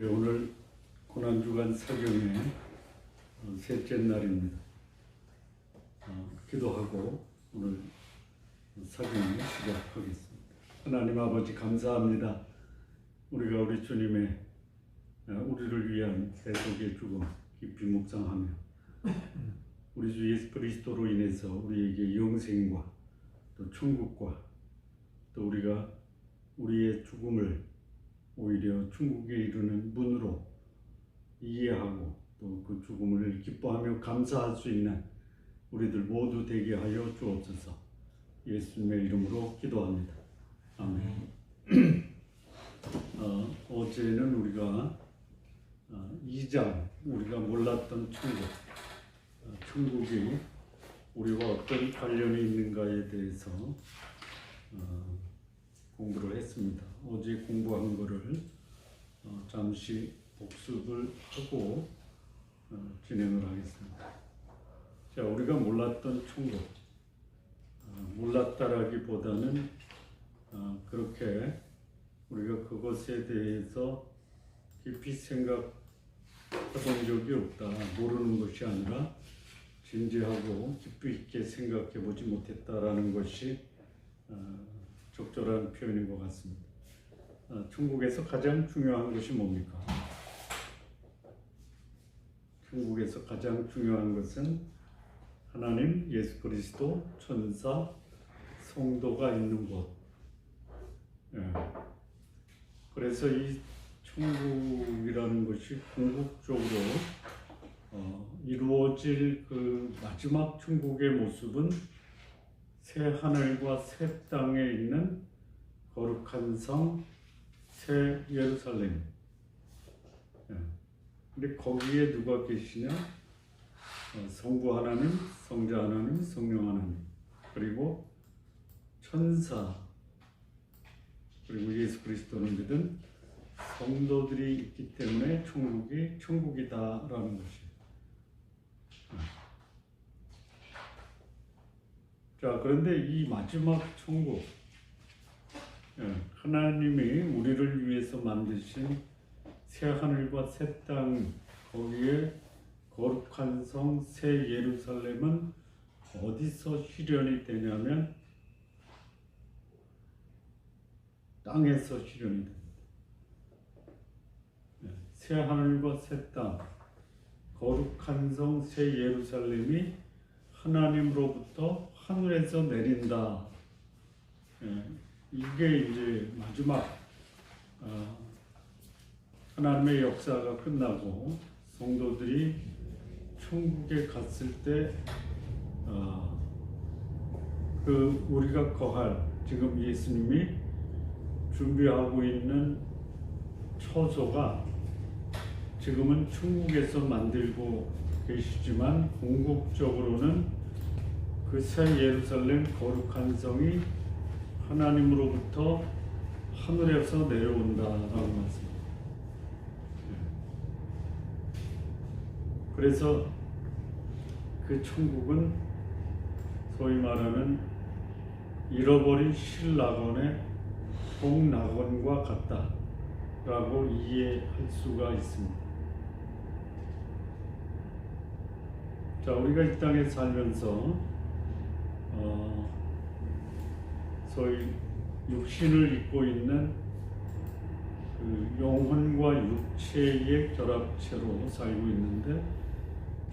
오늘 고난주간 사경의 셋째 날입니다. 기도하고 오늘 사경을 시작하겠습니다. 하나님 아버지 감사합니다. 우리가 우리 주님의 우리를 위한 대속의 죽음 깊이 묵상하며 우리 주 예수 그리스도로 인해서 우리에게 영생과 또 천국과 또 우리가 우리의 죽음을 오히려 천국에 이르는 문으로 이해하고 또 그 죽음을 기뻐하며 감사할 수 있는 우리들 모두 되게 하여 주옵소서. 예수님의 이름으로 기도합니다. 아멘. 어제는 우리가 2장 우리가 몰랐던 천국, 천국이 우리와 어떤 관련이 있는가에 대해서 공부를 했습니다. 어제 공부한 거를 잠시 복습을 하고 진행을 하겠습니다. 자, 우리가 몰랐던 천국, 몰랐다라기보다는 그렇게 우리가 그것에 대해서 깊이 생각해본 적이 없다. 모르는 것이 아니라 진지하고 깊이 있게 생각해 보지 못했다라는 것이 적절한 표현인 것 같습니다. 천국에서 가장 중요한 것이 뭡니까? 천국에서 가장 중요한 것은 하나님, 예수 그리스도, 천사, 성도가 있는 곳. 그래서 이 천국이라는 것이 궁극적으로 이루어질 그 마지막 천국의 모습은 새 하늘과 새 땅에 있는 거룩한 성, 새 예루살렘. 근데 거기에 누가 계시냐? 성부 하나님, 성자 하나님, 성령 하나님, 그리고 천사, 그리고 예수 그리스도를 믿은 성도들이 있기 때문에 천국이 천국이다라는 것이에요. 자, 그런데 이 마지막 천국, 하나님이 우리를 위해서 만드신 새 하늘과 새 땅, 거기에 거룩한 성, 새 예루살렘은 어디서 실현이 되냐면 땅에서 실현이 됩니다. 새 하늘과 새 땅, 거룩한 성, 새 예루살렘이 하나님으로부터 하늘에서 내린다. 이게 이제 마지막 하나님의 역사가 끝나고 성도들이 천국에 갔을 때 그 우리가 거할 지금 예수님이 준비하고 있는 처소가 지금은 천국에서 만들고 계시지만 궁극적으로는 그 새 예루살렘 거룩한 성이 하나님으로부터 하늘에서 내려온다라는 말씀. 그래서 그 천국은 소위 말하는 잃어버린 실낙원의 복낙원과 같다라고 이해할 수가 있습니다. 자, 우리가 이 땅에 살면서 소위 육신을 입고 있는 그 영혼과 육체의 결합체로 살고 있는데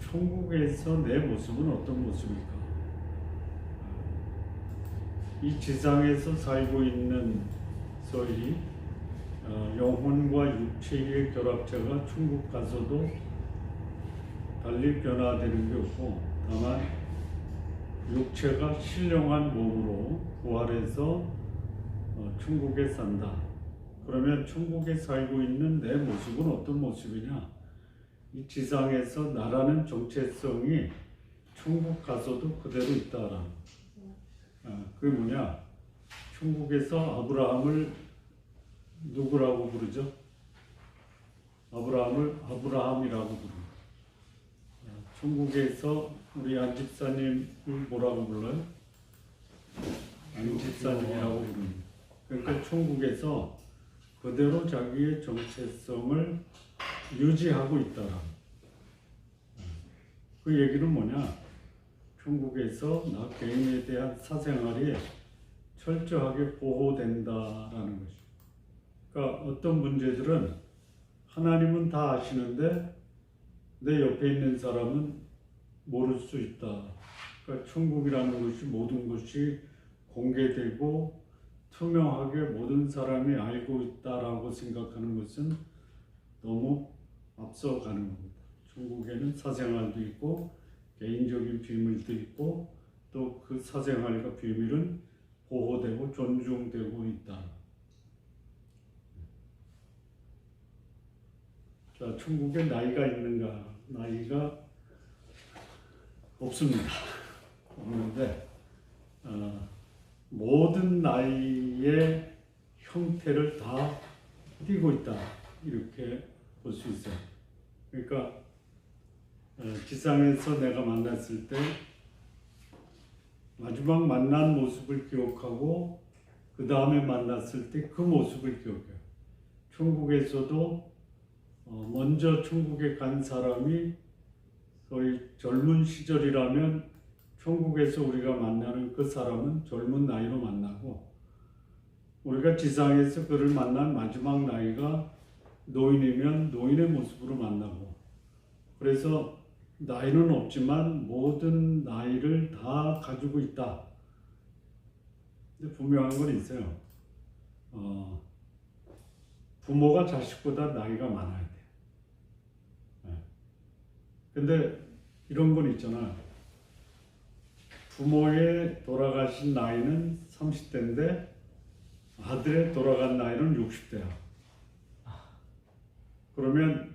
천국에서 내 모습은 어떤 모습일까? 이 지상에서 살고 있는 소위 영혼과 육체의 결합체가 천국 가서도 달리 변화되는 게 없고 다만 육체가 신령한 몸으로 부활해서 천국에 산다. 그러면 천국에 살고 있는 내 모습은 어떤 모습이냐? 이 지상에서 나라는 정체성이 천국 가서도 그대로 있다라는. 그게 뭐냐? 천국에서 아브라함을 누구라고 부르죠? 아브라함을 아브라함이라고 부릅니다. 천국에서 우리 안집사님을 뭐라고 불러요? 안집사님이라고 부릅니다. 그러니까 천국에서 그대로 자기의 정체성을 유지하고 있다라. 그 얘기는 뭐냐? 천국에서 나 개인에 대한 사생활이 철저하게 보호된다라는 것이. 그러니까 어떤 문제들은 하나님은 다 아시는데 내 옆에 있는 사람은 모를 수 있다. 그러니까 천국이라는 것이 모든 것이 공개되고 투명하게 모든 사람이 알고 있다라고 생각하는 것은 너무 앞서가는 겁니다. 천국에는 사생활도 있고 개인적인 비밀도 있고 또 그 사생활과 비밀은 보호되고 존중되고 있다. 자, 천국에 나이가 있는가? 나이가 없습니다. 없는데 모든 나이의 형태를 다 띠고 있다. 이렇게 볼 수 있어요. 그러니까 지상에서 내가 만났을 때 마지막 만난 모습을 기억하고 그 다음에 만났을 때 그 모습을 기억해요. 천국에서도 먼저 천국에 간 사람이 거의 젊은 시절이라면 천국에서 우리가 만나는 그 사람은 젊은 나이로 만나고 우리가 지상에서 그를 만난 마지막 나이가 노인이면 노인의 모습으로 만나고 그래서 나이는 없지만 모든 나이를 다 가지고 있다. 근데 분명한 건 있어요. 부모가 자식보다 나이가 많아야 돼. 근데 이런 건 있잖아. 부모의 돌아가신 나이는 30대인데 아들의 돌아간 나이는 60대야. 그러면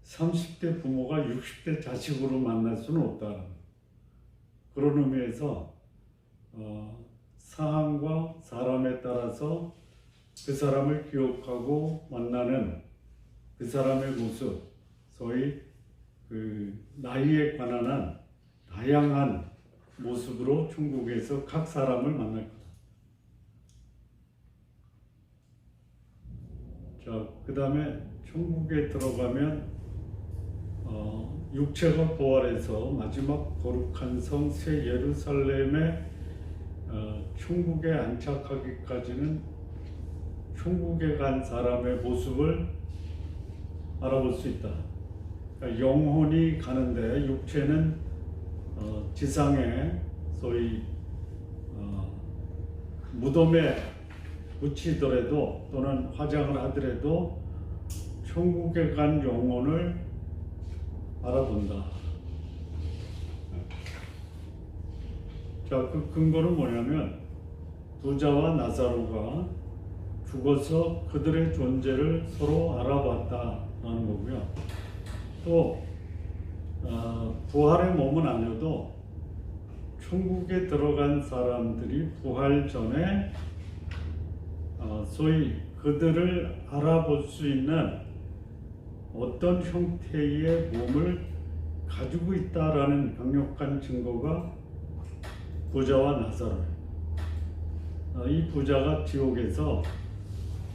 30대 부모가 60대 자식으로 만날 수는 없다. 그런 의미에서 상황과 사람에 따라서 그 사람을 기억하고 만나는 그 사람의 모습, 소위 그 나이에 관한 한 다양한 모습으로 천국에서 각 사람을 만날 거다. 자, 그 다음에 천국에 들어가면 육체가 부활해서 마지막 거룩한 성 새 예루살렘에 천국에 안착하기까지는 천국에 간 사람의 모습을 알아볼 수 있다. 그러니까 영혼이 가는데 육체는 지상에 소위 무덤에 묻히더라도 또는 화장을 하더라도 천국에 간 영혼을 알아본다. 자, 그 근거는 뭐냐면 부자와 나사로가 죽어서 그들의 존재를 서로 알아봤다라는 거고요. 또 부활의 몸은 아니어도 천국에 들어간 사람들이 부활 전에 소위 그들을 알아볼 수 있는 어떤 형태의 몸을 가지고 있다라는 강력한 증거가 부자와 나사로예요. 이 부자가 지옥에서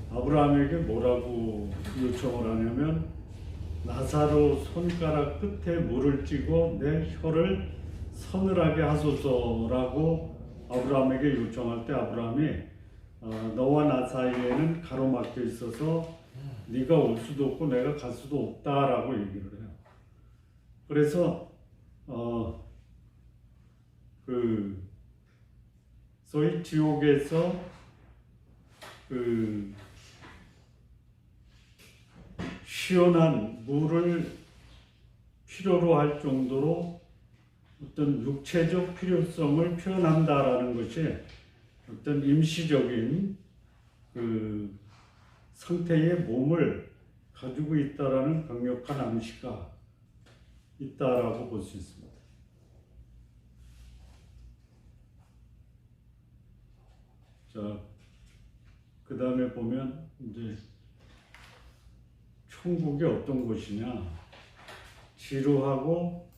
아브라함에게 뭐라고 요청을 하냐면 나사로 손가락 끝에 물을 찌고 내 혀를 서늘하게 하소서라고 아브라함에게 요청할 때 아브라함이 너와 나 사이에는 가로막혀 있어서 네가 올 수도 없고 내가 갈 수도 없다라고 얘기를 해요. 그래서 그 소위 지옥에서 그 시원한 물을 필요로 할 정도로 어떤 육체적 필요성을 표현한다라는 것이 어떤 임시적인 그 상태의 몸을 가지고 있다라는 강력한 암시가 있다라고 볼 수 있습니다. 자, 그 다음에 보면 이제 천국이 어떤 곳이냐, 지루하고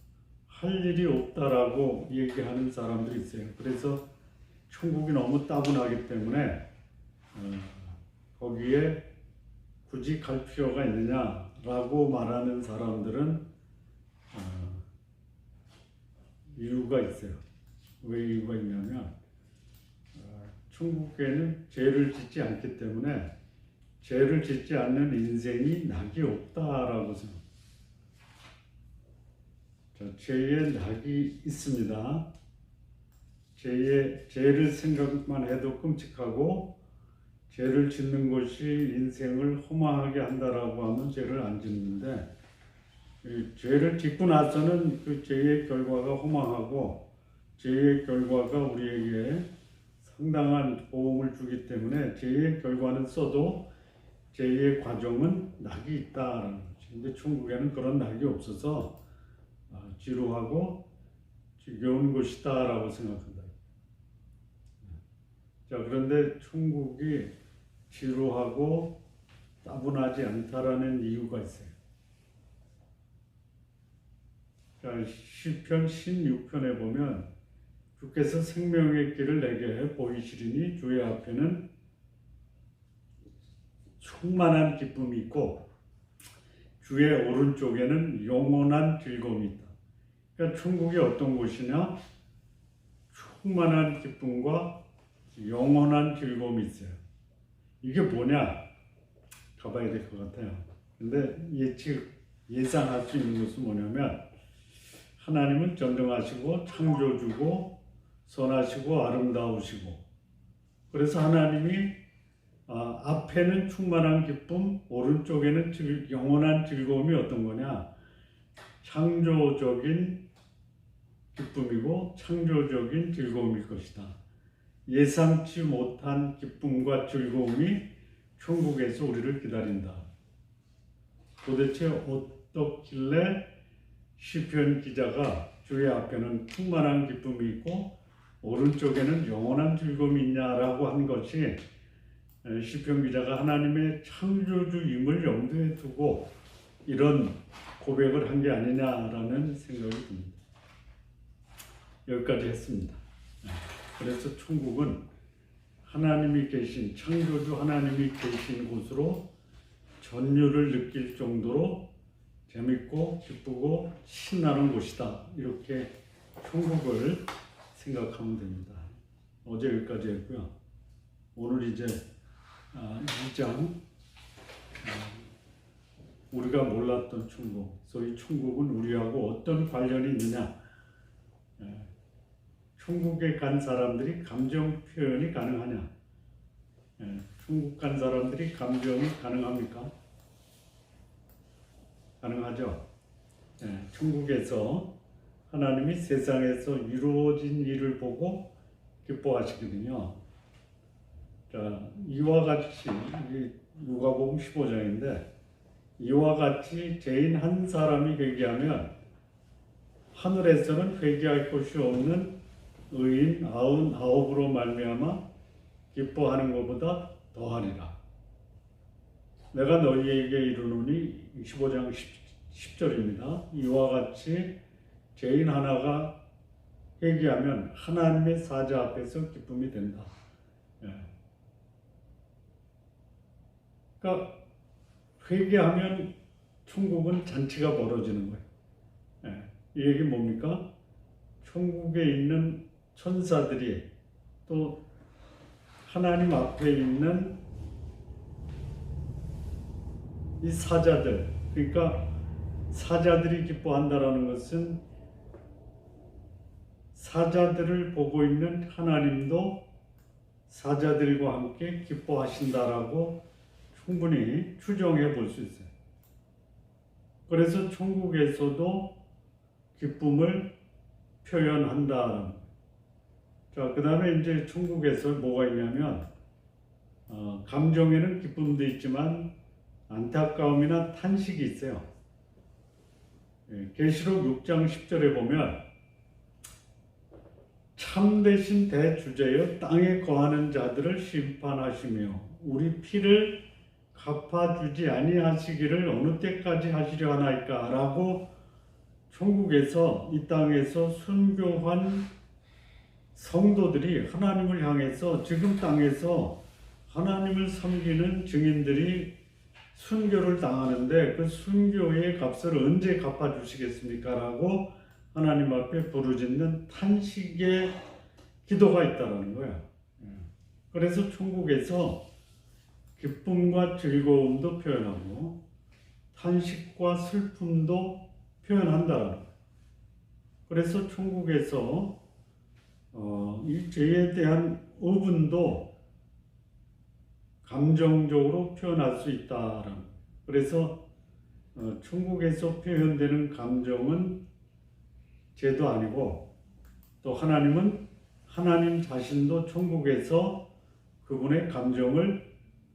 할 일이 없다라고 얘기하는 사람들이 있어요. 그래서 천국이 너무 따분하기 때문에 거기에 굳이 갈 필요가 있느냐 라고 말하는 사람들은 이유가 있어요. 왜 이유가 있냐면 천국에는 죄를 짓지 않기 때문에 죄를 짓지 않는 인생이 낙이 없다라고 생각합니다. 죄의 낙이 있습니다. 죄를 생각만 해도 끔찍하고 죄를 짓는 것이 인생을 허망하게 한다라고 하면 죄를 안 짓는데 죄를 짓고 나서는 그 죄의 결과가 허망하고 죄의 결과가 우리에게 상당한 고통을 주기 때문에 죄의 결과는 써도 죄의 과정은 낙이 있다라는 거죠. 근데 천국에는 그런 낙이 없어서 지루하고 지겨운 것이다라고 생각한다. 자, 그런데 천국이 지루하고 따분하지 않다라는 이유가 있어요. 자, 시편 16편에 보면 주께서 생명의 길을 내게 보이시리니 주의 앞에는 충만한 기쁨이 있고 주의 오른쪽에는 영원한 즐거움이 있다. 그러니까 천국이 어떤 곳이냐? 충만한 기쁨과 영원한 즐거움이 있어요. 이게 뭐냐? 가봐야 될 것 같아요. 근데 예상할 수 있는 것은 뭐냐면 하나님은 전능하시고 창조주고 선하시고 아름다우시고 그래서 하나님이 앞에는 충만한 기쁨, 오른쪽에는 영원한 즐거움이 어떤 거냐? 창조적인 기쁨이고 창조적인 즐거움일 것이다. 예상치 못한 기쁨과 즐거움이 천국에서 우리를 기다린다. 도대체 어떻길래 시편 기자가 주의 앞에는 충만한 기쁨이 있고 오른쪽에는 영원한 즐거움이 있냐라고 한 것이 시편 기자가 하나님의 창조주임을 염두에 두고 이런 고백을 한 게 아니냐라는 생각이 듭니다. 여기까지 했습니다. 그래서 천국은 하나님이 계신 창조주 하나님이 계신 곳으로 전율을 느낄 정도로 재밌고 기쁘고 신나는 곳이다. 이렇게 천국을 생각하면 됩니다. 어제 여기까지 했고요. 오늘 이제 2장 우리가 몰랐던 천국, 소위 천국은 우리하고 어떤 관련이 있느냐. 천국에 간 사람들이 감정 표현이 가능하냐? 천국 간 사람들이 감정이 가능합니까? 가능하죠. 천국에서 하나님이 세상에서 이루어진 일을 보고 기뻐하시거든요. 자, 이와 같이 누가복음 15장인데 이와 같이 죄인 한 사람이 회개하면 하늘에서는 회개할 것이 없는 의인 99으로 말미암아 기뻐하는 것보다 더하리라. 내가 너희에게 이르노니 15장 10절입니다. 이와 같이 죄인 하나가 회개하면 하나님의 사자 앞에서 기쁨이 된다. 그러니까 회개하면 천국은 잔치가 벌어지는 거예요. 이 얘기 뭡니까? 천국에 있는 천사들이 또 하나님 앞에 있는 이 사자들, 그러니까 사자들이 기뻐한다라는 것은 사자들을 보고 있는 하나님도 사자들과 함께 기뻐하신다라고 충분히 추정해 볼 수 있어요. 그래서 천국에서도 기쁨을 표현한다. 자, 그 다음에 이제 천국에서 뭐가 있냐면 감정에는 기쁨도 있지만 안타까움이나 탄식이 있어요. 계시록 6장 10절에 보면 참되신 대주제여 땅에 거하는 자들을 심판하시며 우리 피를 갚아주지 아니하시기를 어느 때까지 하시려 하나이까 라고 천국에서 이 땅에서 순교한 성도들이 하나님을 향해서 지금 땅에서 하나님을 섬기는 증인들이 순교를 당하는데 그 순교의 값을 언제 갚아주시겠습니까? 라고 하나님 앞에 부르짖는 탄식의 기도가 있다는 거야. 그래서 천국에서 기쁨과 즐거움도 표현하고 탄식과 슬픔도 표현한다는 거야. 그래서 천국에서 이 죄에 대한 의분도 감정적으로 표현할 수 있다라는 거예요. 그래서 천국에서 표현되는 감정은 죄도 아니고 또 하나님은 하나님 자신도 천국에서 그분의 감정을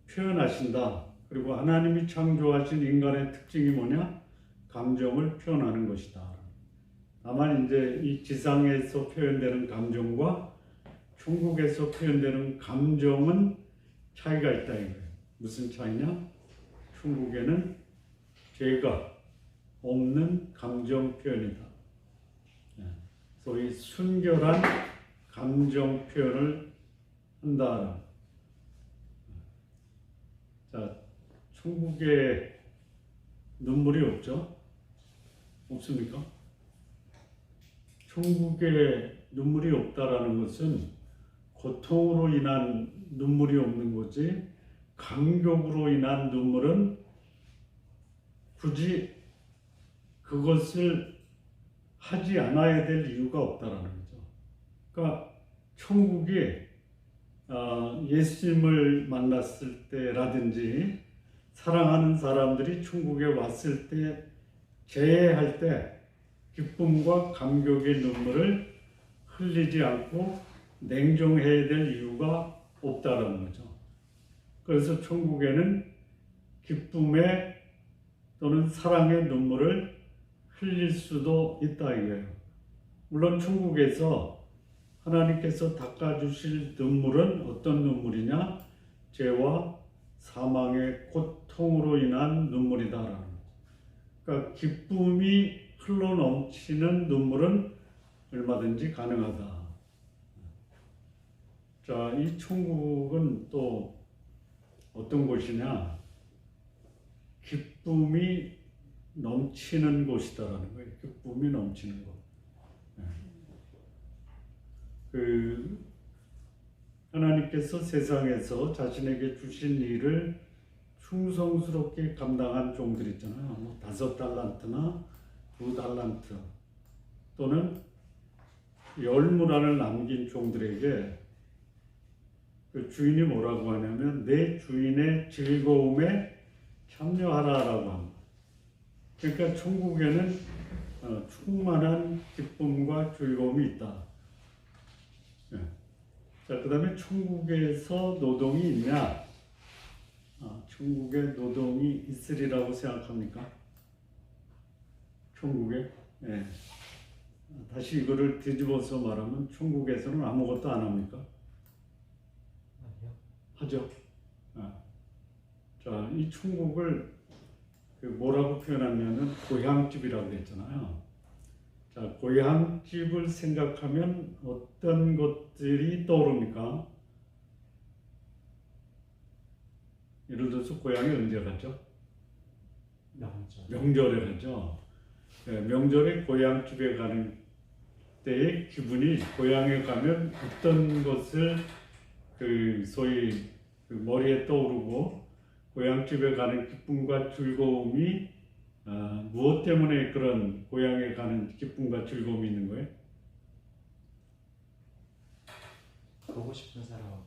표현하신다. 그리고 하나님이 창조하신 인간의 특징이 뭐냐? 감정을 표현하는 것이다. 다만 이제 이 지상에서 표현되는 감정과 천국에서 표현되는 감정은 차이가 있다 이거예요. 무슨 차이냐? 천국에는 죄가 없는 감정 표현이다. 소위 순결한 감정 표현을 한다. 자, 천국에 눈물이 없죠? 없습니까? 천국에 눈물이 없다라는 것은 고통으로 인한 눈물이 없는 거지, 감격으로 인한 눈물은 굳이 그것을 하지 않아야 될 이유가 없다라는 거죠. 그러니까 천국이 예수님을 만났을 때라든지 사랑하는 사람들이 천국에 왔을 때 재회할 때 기쁨과 감격의 눈물을 흘리지 않고 냉정해야 될 이유가 없다라는 거죠. 그래서 천국에는 기쁨의 또는 사랑의 눈물을 흘릴 수도 있다 이거예요. 물론 천국에서 하나님께서 닦아주실 눈물은 어떤 눈물이냐? 죄와 사망의 고통으로 인한 눈물이다라는 거죠. 그러니까 기쁨이 흘러넘치는 눈물은 얼마든지 가능하다. 자, 이 천국은 또 어떤 곳이냐? 기쁨이 넘치는 곳이다라는 거예요. 기쁨이 넘치는 곳. 하나님께서 세상에서 자신에게 주신 일을 충성스럽게 감당한 종들 있잖아요. 5달란트나 2달란트 또는 10문화를 남긴 종들에게 그 주인이 뭐라고 하냐면 내 주인의 즐거움에 참여하라라고 합니다. 그러니까 천국에는 충만한 기쁨과 즐거움이 있다. 자, 그 다음에 천국에서 노동이 있냐? 천국에 노동이 있으리라고 생각합니까? 천국에? 네. 다시 이거를 뒤집어서 말하면 천국에서는 아무것도 안 합니까? 하죠. 자, 이 천국을 뭐라고 표현하냐면 고향집이라고 했잖아요. 자, 고향집을 생각하면 어떤 것들이 떠오릅니까? 예를 들어서 고향에 언제 가죠? 명절에 가죠. 네, 명절에 고향집에 가는 때의 기분이 고향에 가면 어떤 것을 소위 머리에 떠오르고 고향집에 가는 기쁨과 즐거움이 무엇 때문에 그런 고향에 가는 기쁨과 즐거움이 있는 거예요? 보고 싶은 사람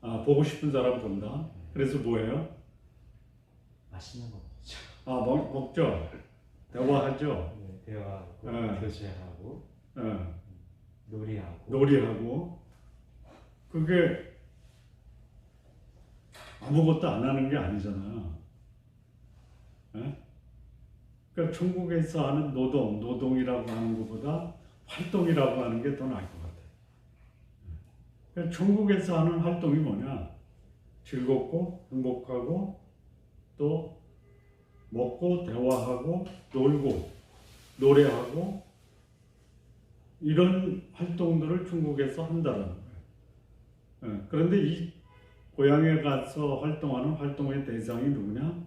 본다. 보고 싶은 사람 본다. 그래서 뭐예요? 맛있는 거 먹죠. 먹죠. 대화하죠. 네, 대화하고 교제하고 놀이하고 그게 아무것도 안 하는 게 아니잖아요. 그러니까 천국에서 하는 노동이라고 하는 것보다 활동이라고 하는 게 더 나을 것 같아요. 그러니까 천국에서 하는 활동이 뭐냐? 즐겁고 행복하고 또 먹고 대화하고 놀고 노래하고 이런 활동들을 천국에서 한다는 거예요. 그런데 이 고향에 가서 활동하는 활동의 대상이 누구냐?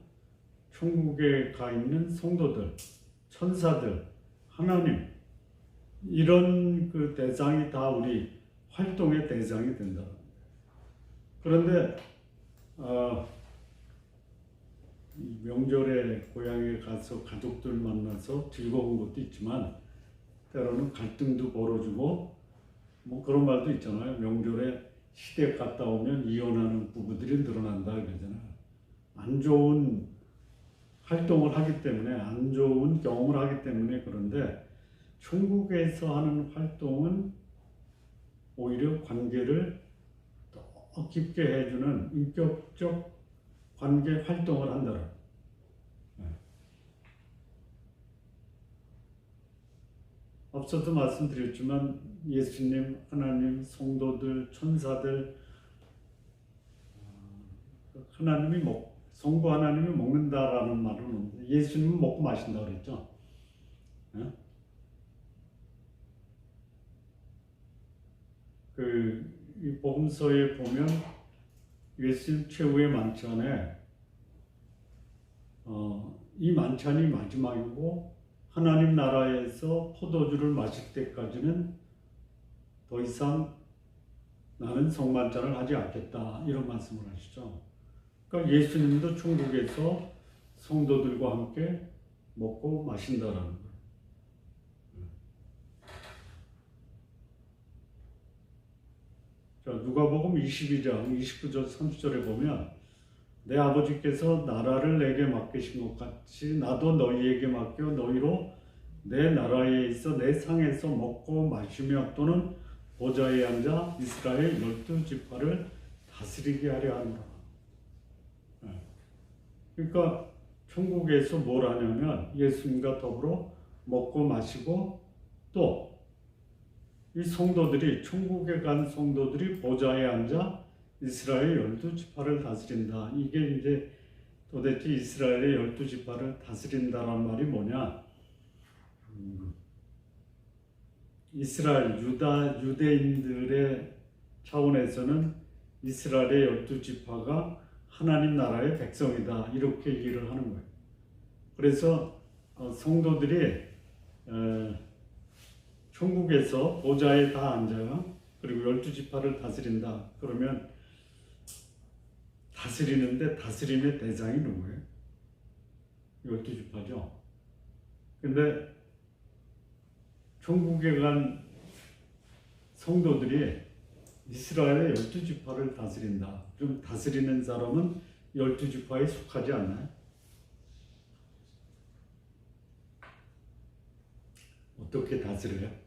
천국에 가 있는 성도들, 천사들, 하나님 이런 그 대상이 다 우리 활동의 대상이 된다. 그런데 이 명절에 고향에 가서 가족들 만나서 즐거운 것도 있지만 때로는 갈등도 벌어지고 뭐 그런 말도 있잖아요. 명절에 시댁 갔다 오면 이혼하는 부부들이 늘어난다 그러잖아요. 안 좋은 활동을 하기 때문에 안 좋은 경험을 하기 때문에. 그런데 천국에서 하는 활동은 오히려 관계를 더 깊게 해주는 인격적 관계 활동을 한다는. 앞서도 말씀드렸지만 예수님, 하나님, 성도들, 천사들, 하나님이 성부 하나님이 먹는다라는 말은 없는데 예수님은 먹고 마신다 그랬죠. 이 복음서에 보면 예수님 최후의 만찬에 이 만찬이 마지막이고 하나님 나라에서 포도주를 마실 때까지는 더 이상 나는 성만찬을 하지 않겠다 이런 말씀을 하시죠. 그러니까 예수님도 천국에서 성도들과 함께 먹고 마신다라는 거예요. 자, 누가복음 22장 29절 30절에 보면 내 아버지께서 나라를 내게 맡기신 것 같이 나도 너희에게 맡겨 너희로 내 나라에 있어 내 상에서 먹고 마시며 또는 보좌에 앉아 이스라엘 12지파를 다스리게 하려 한다. 그러니까 천국에서 뭘 하냐면 예수님과 더불어 먹고 마시고 또 이 성도들이 천국에 간 성도들이 보좌에 앉아 이스라엘 12지파를 다스린다. 이게 이제 도대체 이스라엘의 12지파를 다스린다란 말이 뭐냐? 이스라엘, 유대인들의 차원에서는 이스라엘의 12지파가 하나님 나라의 백성이다. 이렇게 얘기를 하는 거예요. 그래서 성도들이 천국에서 보좌에 다 앉아요. 그리고 12지파를 다스린다. 그러면 다스리는데 다스림의 대상이 누구예요? 12지파죠. 근데 천국에 간 성도들이 이스라엘의 12지파를 다스린다. 좀 다스리는 사람은 12지파에 속하지 않나요? 어떻게 다스려요?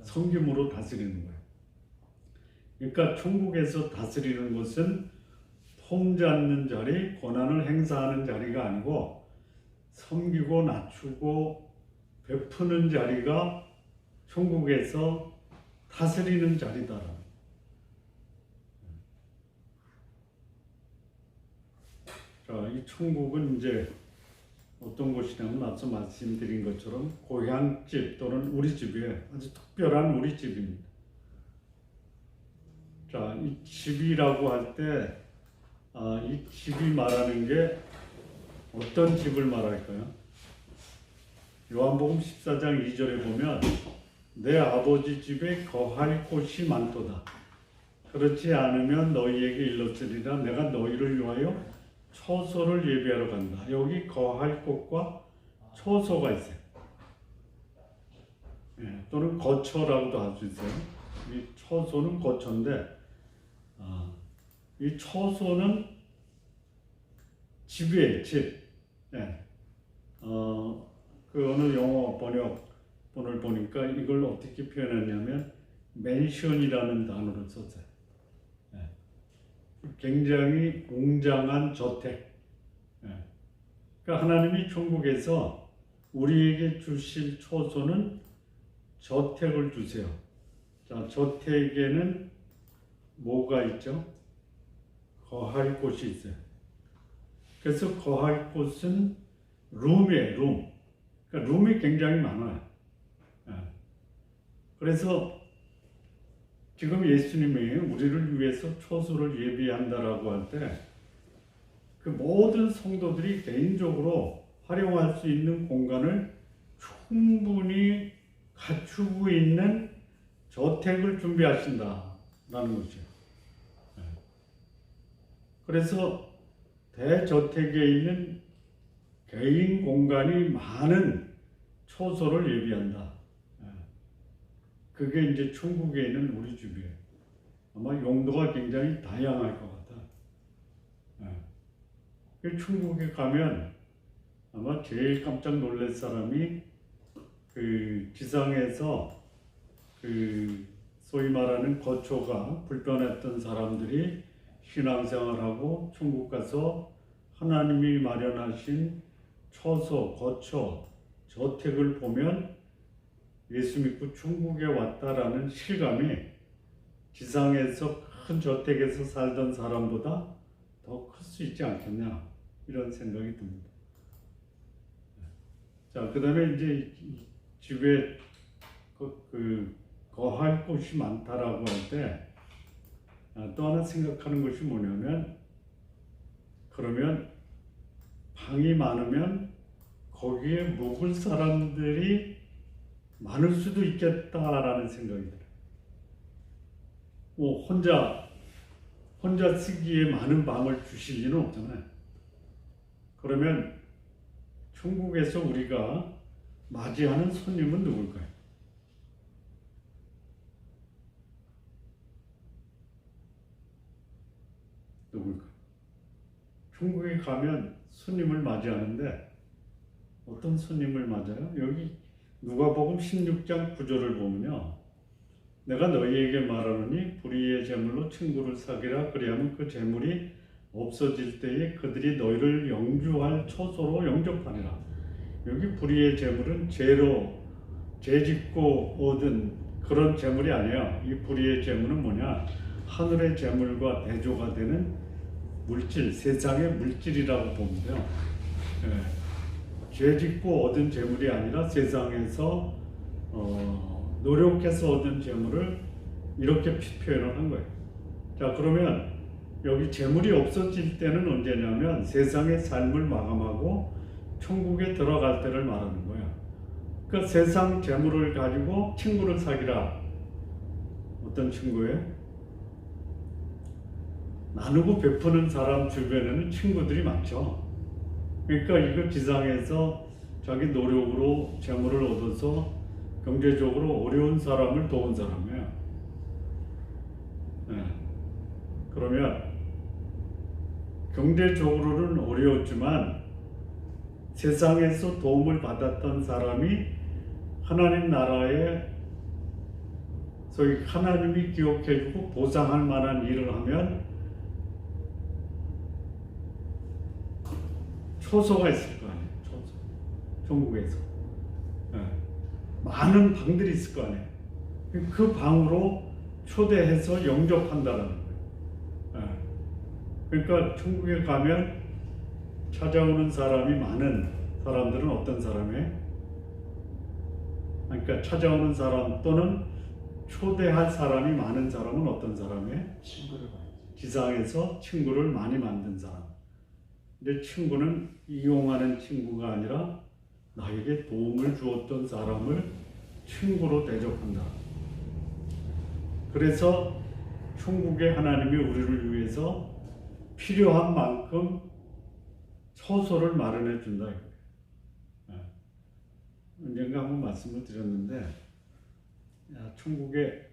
섬김으로 다스리는 거예요. 그러니까 천국에서 다스리는 것은 통제하는 자리, 권한을 행사하는 자리가 아니고 섬기고 낮추고 베푸는 자리가 천국에서 다스리는 자리다. 자, 이 천국은 이제 어떤 곳이냐면 앞서 말씀드린 것처럼 고향집 또는 우리 집이에요. 아주 특별한 우리 집입니다. 자, 이 집이라고 할 때, 이 집이 말하는 게 어떤 집을 말할까요? 요한복음 14장 2절에 보면 내 아버지 집에 거할 곳이 많도다. 그렇지 않으면 너희에게 일렀으리라. 내가 너희를 위하여 처소를 예비하러 간다. 여기 거할 곳과 처소가 있어요. 또는 거처라고도 할 수 있어요. 이 처소는 거처인데, 이 처소는 집이에요. 집. 그 어느 영어 번역본을 보니까 이걸 어떻게 표현했냐면 맨션이라는 단어를 썼어요. 굉장히 웅장한 저택. 그러니까 하나님이 천국에서 우리에게 주실 처소는 저택을 주세요. 자, 저택에는 뭐가 있죠? 거할 곳이 있어요. 그래서 거할 곳은 룸이에요, 룸. 그러니까 룸이 굉장히 많아요. 그래서 지금 예수님이 우리를 위해서 처소를 예비한다라고 할 때 그 모든 성도들이 개인적으로 활용할 수 있는 공간을 충분히 갖추고 있는 저택을 준비하신다라는 거죠. 그래서 대저택에 있는 개인 공간이 많은 초소를 예비한다. 그게 이제 천국에 있는 우리 집이에요. 아마 용도가 굉장히 다양할 것 같아. 천국에 가면 아마 제일 깜짝 놀랄 사람이 그 지상에서 그 소위 말하는 거처가 불편했던 사람들이 신앙생활하고 천국 가서 하나님이 마련하신 처소, 거처, 저택을 보면 예수 믿고 천국에 왔다라는 실감이 지상에서 큰 저택에서 살던 사람보다 더 클 수 있지 않겠냐, 이런 생각이 듭니다. 자, 그 다음에 이제 집에 거할 곳이 많다라고 할 때 또 하나 생각하는 것이 뭐냐면, 그러면 방이 많으면 거기에 묵을 사람들이 많을 수도 있겠다라는 생각이 들어요. 뭐 혼자 쓰기에 많은 방을 주실 리는 없잖아요. 그러면 천국에서 우리가 맞이하는 손님은 누굴까요? 누굴까요? 천국에 가면 손님을 맞이하는데 어떤 손님을 맞아요? 여기 누가복음 16장 9절을 보면요, 내가 너희에게 말하노니 불의의 제물로 친구를 사귀라. 그리하면 그 제물이 없어질 때에 그들이 너희를 영주할 처소로 영접하리라. 여기 불의의 제물은 죄 짓고 얻은 그런 제물이 아니에요. 이 불의의 제물은 뭐냐? 하늘의 제물과 대조가 되는 물질, 세상의 물질이라고 보면 돼요. 죄 짓고 얻은 제물이 아니라 세상에서 노력해서 얻은 재물을 이렇게 표현을 한 거예요. 자, 그러면 여기 재물이 없어질 때는 언제냐면 세상의 삶을 마감하고 천국에 들어갈 때를 말하는 거예요. 그 세상 재물을 가지고 친구를 사귀라. 어떤 친구예요? 나누고 베푸는 사람 주변에는 친구들이 많죠. 그러니까 이거 지상에서 자기 노력으로 재물을 얻어서 경제적으로 어려운 사람을 도운 사람이에요. 그러면 경제적으로는 어려웠지만 세상에서 도움을 받았던 사람이 하나님 나라에 소위 하나님이 기억해주고 보상할 만한 일을 하면 초소가 있을 거 아니에요. 초소. 천국에서. 많은 방들이 있을 거 아니에요. 그 방으로 초대해서 영접한다라는 거예요. 그러니까 천국에 가면 찾아오는 사람이 많은 사람들은 어떤 사람이에요? 그러니까 찾아오는 사람 또는 초대할 사람이 많은 사람은 어떤 사람이에요? 친구를 봐야지. 지상에서 친구를 많이 만든 사람. 근데 친구는 이용하는 친구가 아니라 나에게 도움을 주었던 사람을 친구로 대접한다. 그래서 천국의 하나님이 우리를 위해서 필요한 만큼 처소를 마련해 준다. 언젠가 한번 말씀을 드렸는데, 천국에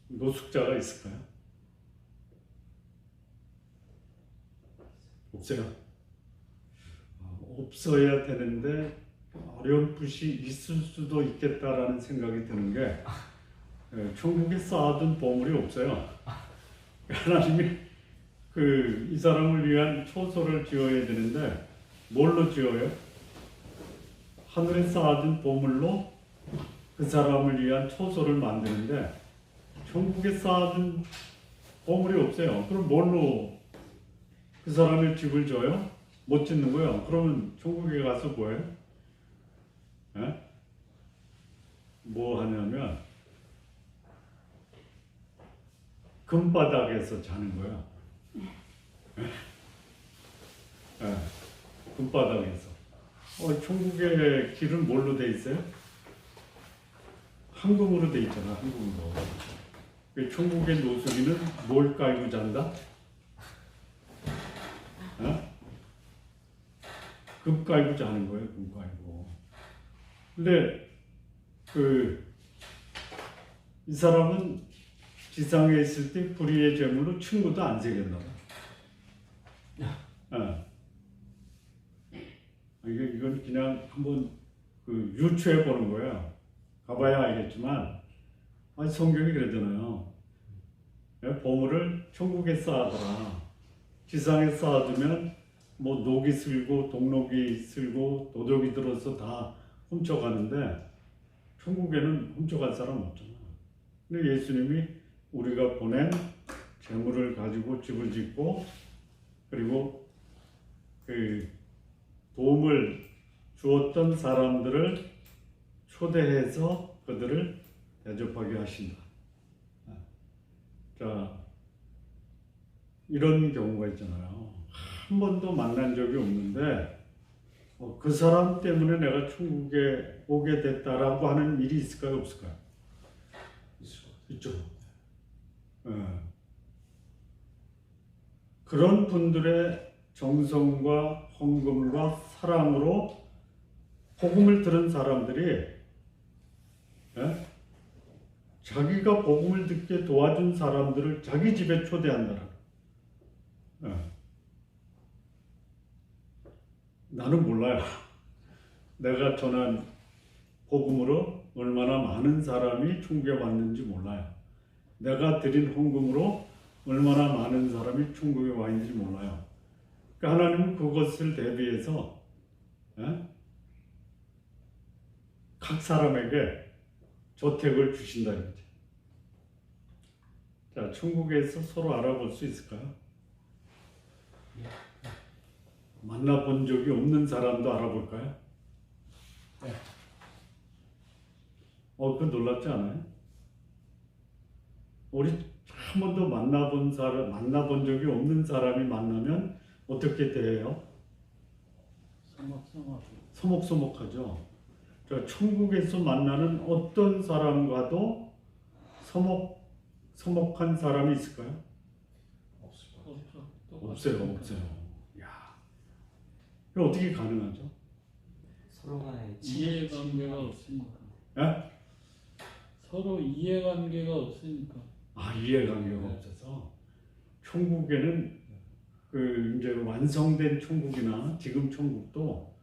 노숙자가 있을까요? 없어요. 없어야 되는데 어렴풋이 있을 수도 있겠다라는 생각이 드는 게, 천국에 쌓아둔 보물이 없어요. 하나님이 이 사람을 위한 초소를 지어야 되는데 뭘로 지어요? 하늘에 쌓아둔 보물로 그 사람을 위한 초소를 만드는데 천국에 쌓아둔 보물이 없어요. 그럼 뭘로 그 사람의 집을 줘요? 못 짓는 거예요. 그러면 천국에 가서 뭐예요? 뭐 하냐면 금바닥에서 자는 거야. 예, 금바닥에서. 천국의 길은 뭘로 돼 있어요? 황금으로 돼 있잖아, 황금으로. 그 천국의 노숙인은 뭘 깔고 잔다? 금 깔고 자는 거예요, 금 깔고. 근데 이 사람은 지상에 있을 때 불의의 제물로 친구도 안 새겼나 봐. 이건 그냥 한번 유추해 보는 거야. 가봐야 알겠지만, 성경이 그러잖아요. 보물을 천국에 쌓아둬라. 지상에 쌓아두면 뭐 녹이 슬고 동록이 슬고 도둑이 들어서 다 훔쳐가는데 천국에는 훔쳐갈 사람 없잖아. 근데 예수님이 우리가 보낸 재물을 가지고 집을 짓고 그리고 도움을 주었던 사람들을 초대해서 그들을 대접하게 하신다. 자, 이런 경우가 있잖아요. 한 번도 만난 적이 없는데 그 사람 때문에 내가 천국에 오게 됐다라고 하는 일이 있을까요, 없을까요? 있죠. 그런 분들의 정성과 헌금과 사랑으로 복음을 들은 사람들이 자기가 복음을 듣게 도와준 사람들을 자기 집에 초대한다. 나는 몰라요. 내가 전한 복음으로 얼마나 많은 사람이 천국에 왔는지 몰라요. 내가 드린 헌금으로 얼마나 많은 사람이 천국에 와 있는지 몰라요. 그러니까 하나님은 그것을 대비해서 각 사람에게 저택을 주신다 이거죠. 자, 천국에서 서로 알아볼 수 있을까요? 만나본 적이 없는 사람도 알아볼까요? 네. 그거 놀랍지 않아요? 우리 한 번도 만나본 적이 없는 사람이 만나면 어떻게 대해요? 서먹서먹하죠. 자, 천국에서 만나는 어떤 사람과도 서먹한 사람이 있을까요? 없어요. 야, 이거 어떻게 가능하죠? 서로 간에 이해관계가 없으니까. 예? 서로 이해관계가 없으니까. 이해관계가 없어서 천국에는 이제 완성된 천국이나 지금 천국도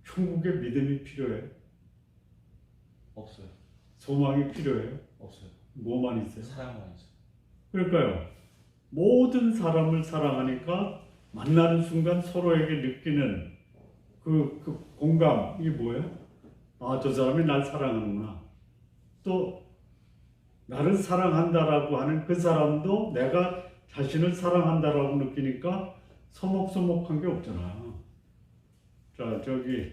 천국에 믿음이 필요해. 없어요. 소망이 필요해요. 없어요. 뭐만 있어요? 사랑만 있어요. 그러니까요. 모든 사람을 사랑하니까 만나는 순간 서로에게 느끼는 그 공감이 뭐예요? 저 사람이 날 사랑하는구나. 또 나를 사랑한다라고 하는 그 사람도 내가 자신을 사랑한다라고 느끼니까 서먹서먹한 게 없잖아. 자, 저기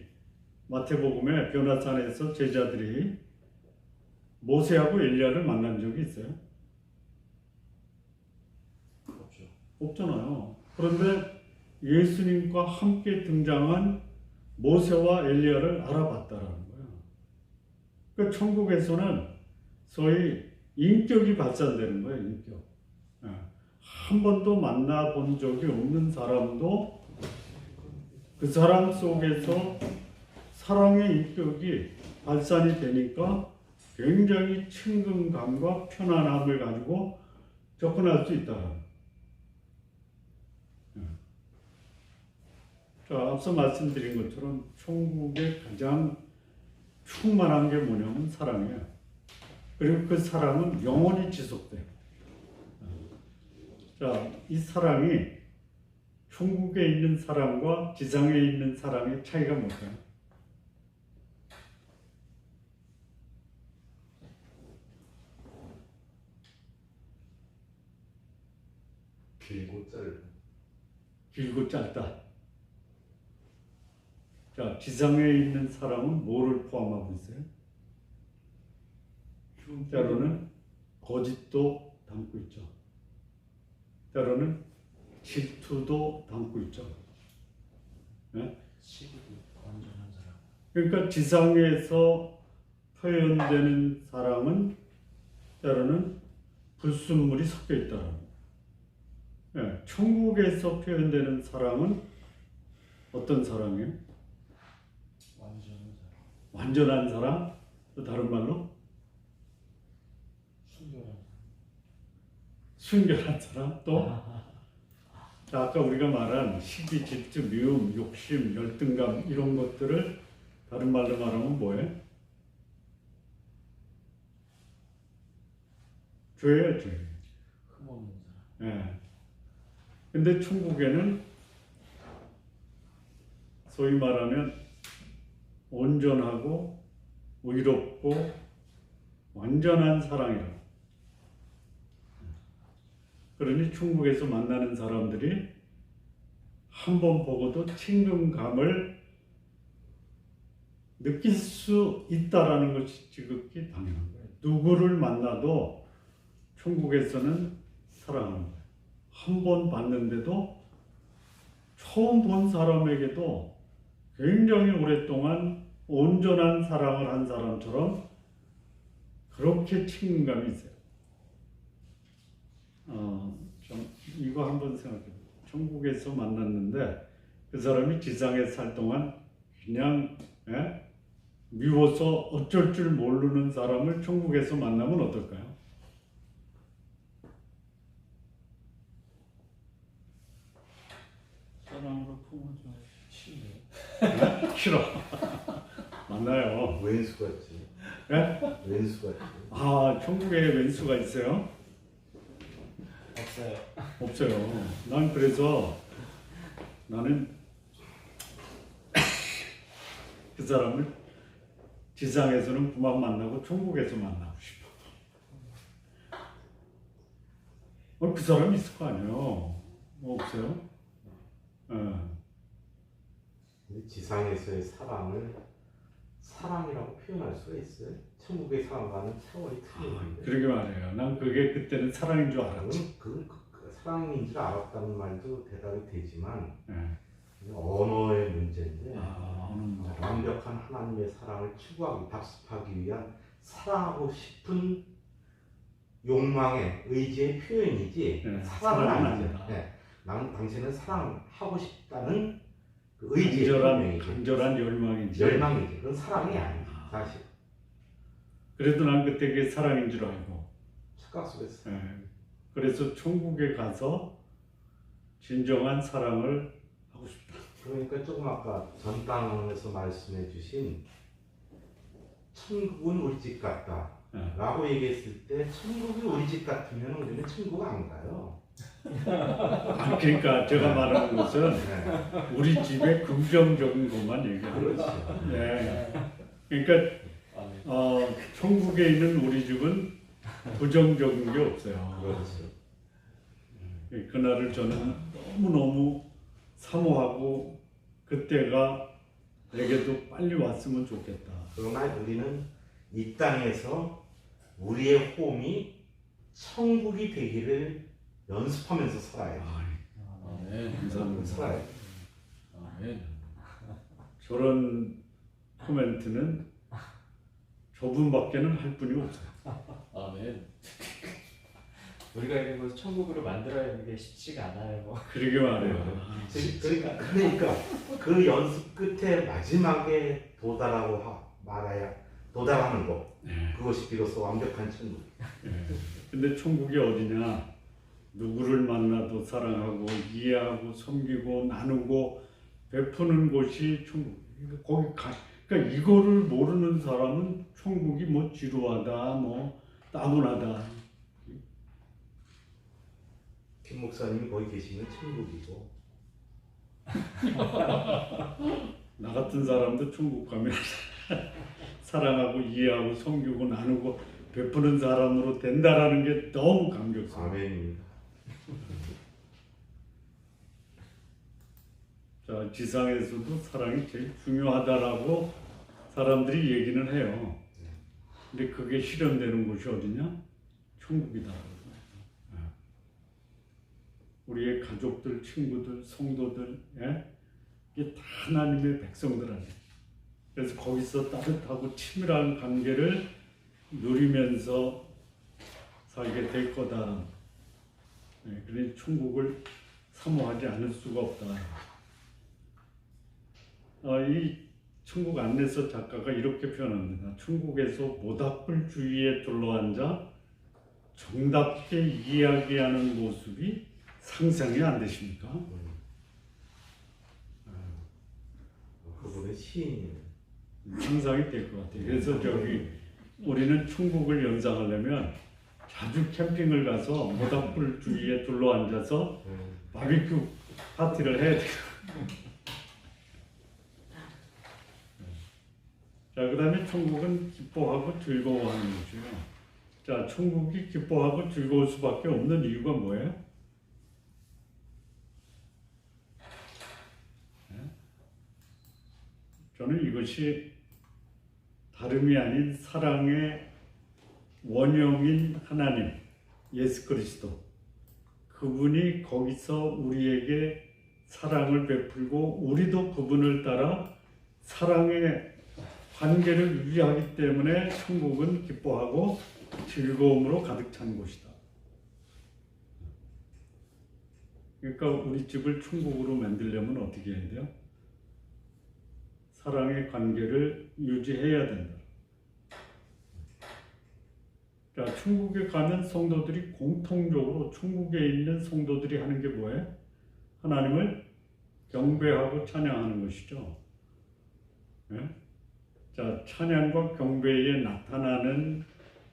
마태복음에 변화산에서 제자들이 모세하고 엘리야를 만난 적이 있어요? 없죠. 없잖아요. 그런데 예수님과 함께 등장한 모세와 엘리야를 알아봤다라는 거예요. 그러니까 천국에서는 소위 인격이 발산되는 거예요. 인격. 한 번도 만나본 적이 없는 사람도 그 사람 속에서 사랑의 인격이 발산이 되니까 굉장히 친근감과 편안함을 가지고 접근할 수 있다. 자, 앞서 말씀드린 것처럼 천국의 가장 충만한 게 뭐냐면 사랑이에요. 그리고 그 사랑은 영원히 지속돼요. 자, 이 사랑이 천국에 있는 사랑과 지상에 있는 사랑의 차이가 뭘까요? 길고 짧다. 자, 지상에 있는 사랑은 뭐를 포함하고 있어요? 때로는 거짓도 담고 있죠. 때로는 질투도 담고 있죠. 예? 시국이 완전한 사람. 그러니까 지상에서 표현되는 사랑은 때로는 불순물이 섞여 있다는 거예요. 예, 천국에서 표현되는 사랑은 어떤 사랑이에요? 완전한 사람. 완전한 사랑? 또 다른 말로 순결한 사람. 순결한 사랑? 또 자, 아까 우리가 말한 시기, 질투, 미움, 욕심, 열등감 이런 것들을 다른 말로 말하면 뭐예요? 죄예요, 죄. 흠없는 사람. 예. 근데 천국에는 소위 말하면 온전하고 의롭고 완전한 사랑이라고. 그러니 천국에서 만나는 사람들이 한 번 보고도 친근감을 느낄 수 있다라는 것이 지극히 당연한 거예요. 누구를 만나도 천국에서는 사랑하는 거예요. 한 번 봤는데도 처음 본 사람에게도 굉장히 오랫동안 온전한 사랑을 한 사람처럼 그렇게 친근감이 있어요. 좀 이거 한번 생각해 보세요. 천국에서 만났는데 그 사람이 지상에 살 동안 그냥 미워서 어쩔 줄 모르는 사람을 천국에서 만나면 어떨까요? 사랑으로 품어줘야지. 싫네. 싫어. 만나요. 왼수 같지. 예? 왼수 같지. 아, 천국에 왼수가 있어요? 없어요. 없어요. 난 그래서 나는 그 사람을 지상에서는 그만 만나고 천국에서 만나고 싶어. 그 사람 있을 거 아니에요? 없어요? 근데 지상에서의 사랑을 사랑이라고 표현할 수가 있어요? 천국의 사랑과는 차원이 틀리는데. 그러게 말이에요. 난 그게 그때는 사랑인 줄 알았지. 그 사랑인 줄 알았다는 말도 대답이 되지만 예. 언어의 문제인데 완벽한 하나님의 사랑을 추구하기, 답습하기 위한 사랑하고 싶은 욕망의 의지의 표현이지 네, 사랑은 사랑은 아니죠. 아니다. 네. 당신은 사랑하고 싶다는 그 의지의 표현이죠. 간절한 열망이지. 열망이지. 그건 사랑이 아니지 사실. 그래도 난 그때 그게 사랑인 줄 알고. 착각 속에서. 예. 그래서 천국에 가서 진정한 사랑을 하고 싶다. 그러니까 조금 아까 전단원에서 말씀해 주신 천국은 우리 집 같다 라고 얘기했을 때 천국이 우리 집 같으면 우리는 천국 안 가요. 그러니까 제가 말하는 것은 네. 우리 집의 긍정적인 것만 얘기하는 거죠. 그렇죠. 네. 그러니까 아멘. 천국에 있는 우리 집은 부정적인 게 없어요. 그렇죠. 그날을 저는 너무너무 사모하고 그때가 내게도 빨리 왔으면 좋겠다. 그러나 우리는 이 땅에서 우리의 홈이 천국이 되기를 연습하면서 살아야지. 아멘. 감사합니다. 살아야지. 아멘. 저런 코멘트는 저분밖에는 할 분이 없어요. 아멘. 우리가 이런 것을 천국으로 만들어야 하는 게 쉽지가 않아요. 그러게 말해요. 그러니까 그 연습 끝에 마지막에 도달하는 거 네. 그것이 비로소 완벽한 천국. 근데 천국이 어디냐? 누구를 만나도 사랑하고 이해하고 섬기고 나누고 베푸는 곳이 천국. 거기 그러니까 이거를 모르는 사람은 천국이 뭐 지루하다, 뭐 따분하다. 김 목사님이 거기 계시면 천국이고. 나 같은 사람도 천국 가면 사랑하고 이해하고 섬기고 나누고 베푸는 사람으로 된다라는 게 너무 감격스러워요. 아멘입니다. 자, 지상에서도 사랑이 제일 중요하다라고 사람들이 얘기는 해요. 근데 그게 실현되는 곳이 어디냐? 천국이다. 우리의 가족들, 친구들, 성도들, 예? 이게 다 하나님의 백성들 아니에요. 그래서 거기서 따뜻하고 친밀한 관계를 누리면서 살게 될 거다. 예, 그러니 천국을 사모하지 않을 수가 없다. 이 천국 안내서 작가가 이렇게 표현합니다. 천국에서 모닥불 주위에 둘러앉아 정답게 이야기하는 모습이 상상이 안 되십니까? 그분은 시인이에요. 상상이 될 것 같아요. 그래서 우리는 천국을 연상하려면 자주 캠핑을 가서 모닥불 주위에 둘러앉아서 바비큐 파티를 해야 돼요. 자, 그 다음에 천국은 기뻐하고 즐거워하는 것이에요. 자, 천국이 기뻐하고 즐거울 수밖에 없는 이유가 뭐예요? 저는 이것이 다름이 아닌 사랑의 원형인 하나님, 예수 그리스도, 그분이 거기서 우리에게 사랑을 베풀고 우리도 그분을 따라 사랑의 관계를 유지하기 때문에 천국은 기뻐하고 즐거움으로 가득 찬 곳이다. 그러니까 우리 집을 천국으로 만들려면 어떻게 해야 돼요? 사랑의 관계를 유지해야 된다. 자, 천국에 가면 성도들이 공통적으로 천국에 있는 성도들이 하는 게 뭐예요? 하나님을 경배하고 찬양하는 것이죠. 예? 자, 찬양과 경배에 나타나는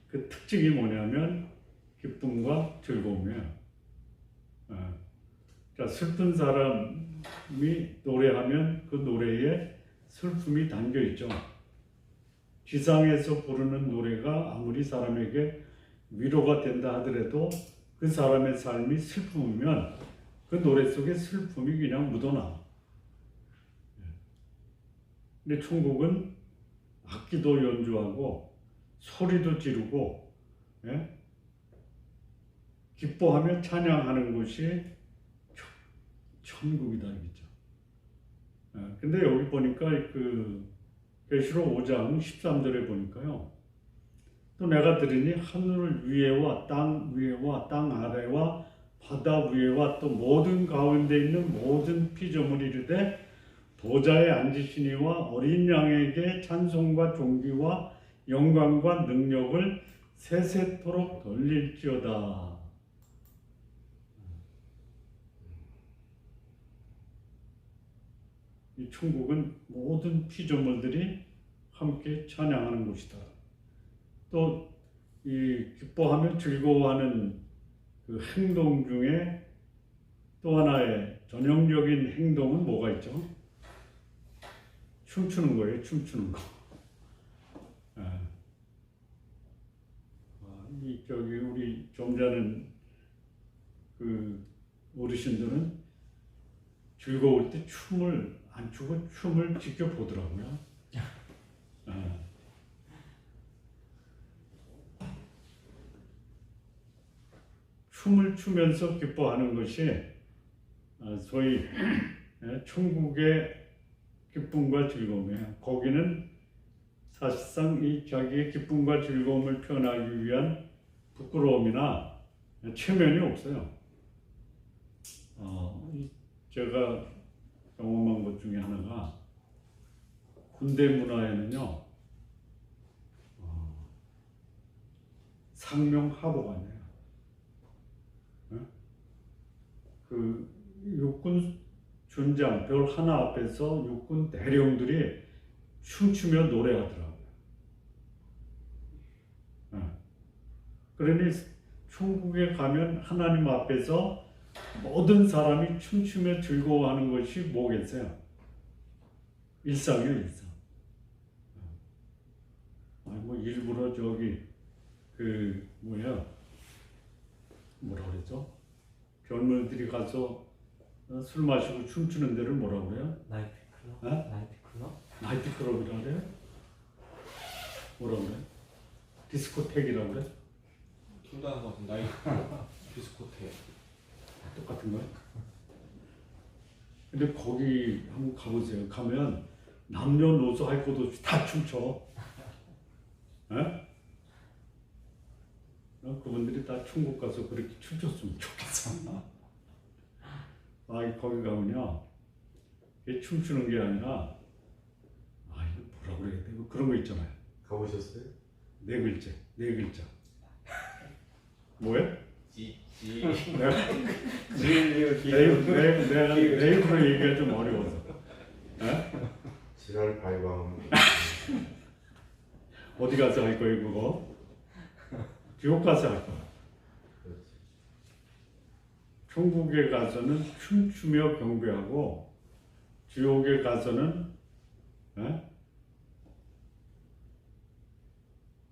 그 특징이 뭐냐면 기쁨과 즐거움이에요. 예. 자, 슬픈 사람이 노래하면 그 노래에 슬픔이 담겨 있죠. 지상에서 부르는 노래가 아무리 사람에게 위로가 된다 하더라도 그 사람의 삶이 슬픔이면 그 노래 속에 슬픔이 그냥 묻어나. 근데 천국은 악기도 연주하고 소리도 지르고, 예? 기뻐하며 찬양하는 곳이 천국이다 이거죠. 근데 여기 보니까 그 계시록 5장 13절에 보니까요. 또 내가 들으니 하늘 위에와 땅 위에와 땅 아래와 바다 위에와 또 모든 가운데 있는 모든 피조물이 이르되 보좌에 앉으시니와 어린 양에게 찬송과 존귀와 영광과 능력을 세세토록 돌릴지어다. 이 천국은 모든 피조물들이 함께 찬양하는 곳이다. 또 이 기뻐하며 즐거워하는 그 행동 중에 또 하나의 전형적인 행동은 뭐가 있죠? 춤추는 거예요. 춤추는 거. 우리 좀 전에 그 어르신들은 즐거울 때 춤을 안 추고 춤을 지켜보더라고요. 춤을 추면서 기뻐하는 것이 소위 천국의 기쁨과 즐거움이에요. 거기는 사실상 이 자기의 기쁨과 즐거움을 표현하기 위한 부끄러움이나 체면이 없어요. 제가 경험한 것 중에 하나가 군대 문화에는요 상명하복아니에요. 그 육군 준장 별 하나 앞에서 육군 대령들이 춤추며 노래하더라고요. 그러니 천국에 가면 하나님 앞에서 모든 사람이 춤추며 즐거워하는 것이 뭐겠어요? 일상이에요, 일상. 뭐 일부러 뭐라 그랬죠? 젊은이들이 가서 술 마시고 춤추는 데를 뭐라 그래요? 나이트클럽? 나이트클럽? 나이트클럽이라 그래요? 뭐라 그래? 디스코텍이라 그래? 둘 다 하는 것 같은데 나이 디스코테 다 똑같은 거야. 근데 거기 한번 가보세요. 가면 남녀노소 할 것도 없이 다 춤춰. 에? 그분들이 다 천국 가서 그렇게 춤췄으면 좋겠어. 거기 가면요, 이게 춤추는 게 아니라, 이거 뭐라 그래야 돼? 그런 거 있잖아요. 가보셨어요? 네 글자. 뭐야? 내가 내 입으로 얘기가 좀 어려워서. 에? 지랄 발광. 어디 가서 할 거예요, 그거? 지옥 가서 할 거야. 그렇지. 천국에 가서는 춤추며 경배하고, 지옥에 가서는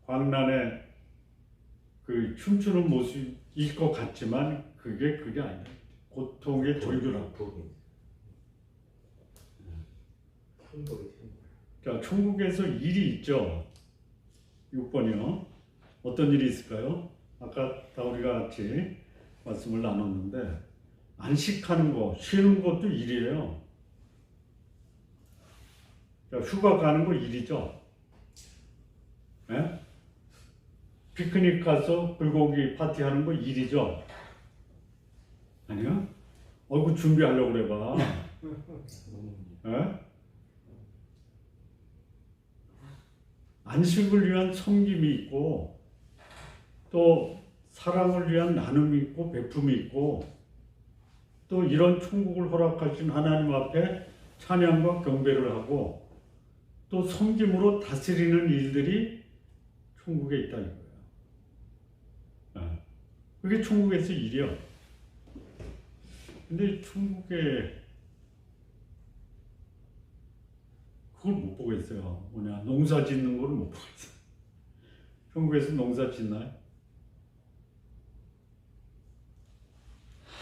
광란의 그 춤추는 모습일 것 같지만 그게 아니다. 고통의 절규라고. 천국이 자, 천국에서 일이 있죠. 6번이요. 어떤 일이 있을까요? 아까 다 우리가 같이 말씀을 나눴는데, 안식하는 거, 쉬는 것도 일이에요. 자, 휴가 가는 거 일이죠. 예? 피크닉 가서 불고기 파티하는 거 일이죠. 아니야? 그 준비하려고 그래봐. 예? 안식을 위한 섬김이 있고, 또 사랑을 위한 나눔이 있고 베품이 있고, 또 이런 천국을 허락하신 하나님 앞에 찬양과 경배를 하고, 또 섬김으로 다스리는 일들이 천국에 있다 이거예요. 그게 천국에서 일이요. 근데 천국에 그걸 못 보겠어요. 뭐냐, 농사 짓는 거를 못 보겠어요. 천국에서 농사 짓나요?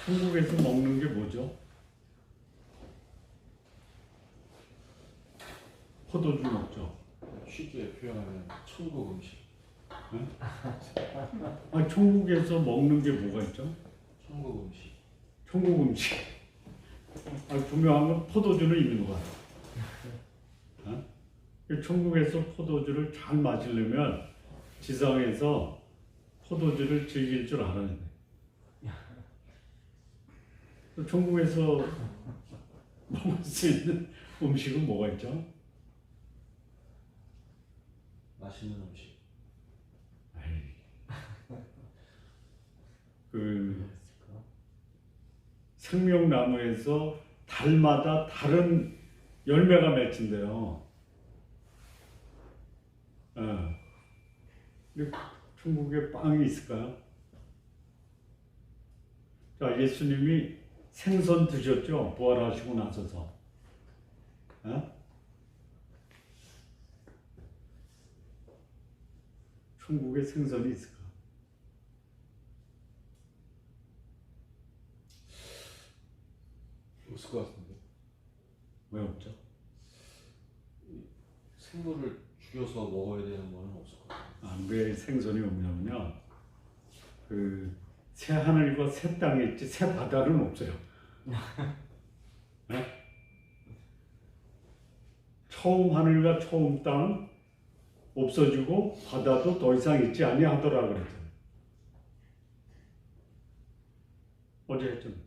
천국에서 먹는 게 뭐죠? 포도주 먹죠. 쉽게 표현하면 천국 음식. 천국에서 먹는 게 뭐가 있죠? 천국 음식. 천국 음식. 분명한 건 포도주는 있는 것 같아요. 천국에서 포도주를 잘 마시려면 지상에서 포도주를 즐길 줄 알아야 돼. 천국에서 먹을 수 있는 음식은 뭐가 있죠? 맛있는 음식. 생명나무에서 달마다 다른 열매가 맺힌대요. 근데 천국에 빵이 있을까요? 자, 예수님이 생선 드셨죠? 부활하시고 나서서. 천국에 생선이 있을까? 없을 것 같은데. 왜 없죠? 생물을 죽여서 먹어야 되는 거는 없을 것 같아요. 왜 생선이 없냐면요, 새 하늘과 새 땅이 있지 새 바다는 없어요. 처음 하늘과 처음 땅 없어지고 바다도 더 이상 있지 아니하더라 그랬잖아요. 어제 했잖아요.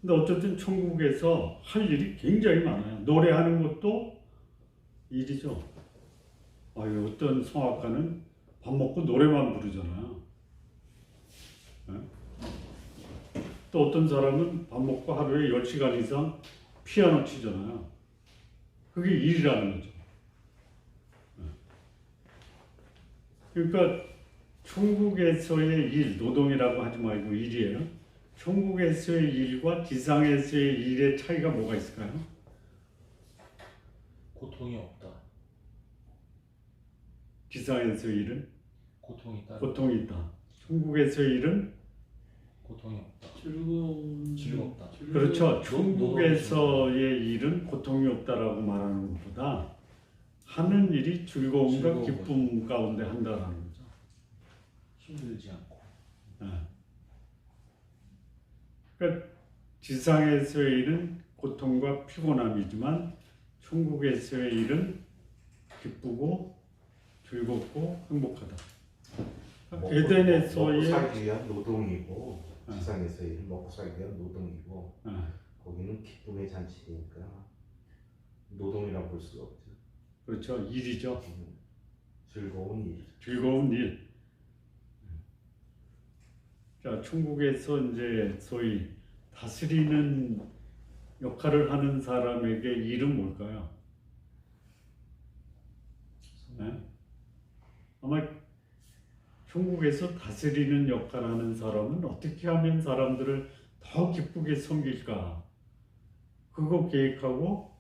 근데 어쨌든 천국에서 할 일이 굉장히 많아요. 노래하는 것도 일이죠. 어떤 성악가는 밥 먹고 노래만 부르잖아요. 또 어떤 사람은 밥 먹고 하루에 10시간 이상 피아노 치잖아요. 그게 일이라는 거죠. 그러니까 천국에서의 일, 노동이라고 하지 말고 일이에요. 천국에서의 일과 지상에서의 일의 차이가 뭐가 있을까요? 고통이 없다. 지상에서의 일은 고통이 있다. 고통이 있다. 천국에서의 일은 고통이 없다. 즐겁다. 그렇죠. 천국에서의 일은 고통이 없다라고 말하는 것보다 하는 일이 즐거움과 즐거운 기쁨 가운데 한다라는 거죠. 힘들지 않고. 그러니까 지상에서의 일은 고통과 피곤함이지만 천국에서의 일은 기쁘고 즐겁고 행복하다. 먹고 에덴에서의 살기 위한 노동이고 지상에서의 일 먹고 살기 위한 노동이고 거기는 기쁨의 잔치니까 노동이라고 볼 수가 없죠. 그렇죠. 일이죠. 즐거운 일. 즐거운 일. 자, 천국에서 이제 소위 다스리는 역할을 하는 사람에게 일은 뭘까요? 네? 아마 천국에서 다스리는 역할을 하는 사람은 어떻게 하면 사람들을 더 기쁘게 섬길까? 그거 계획하고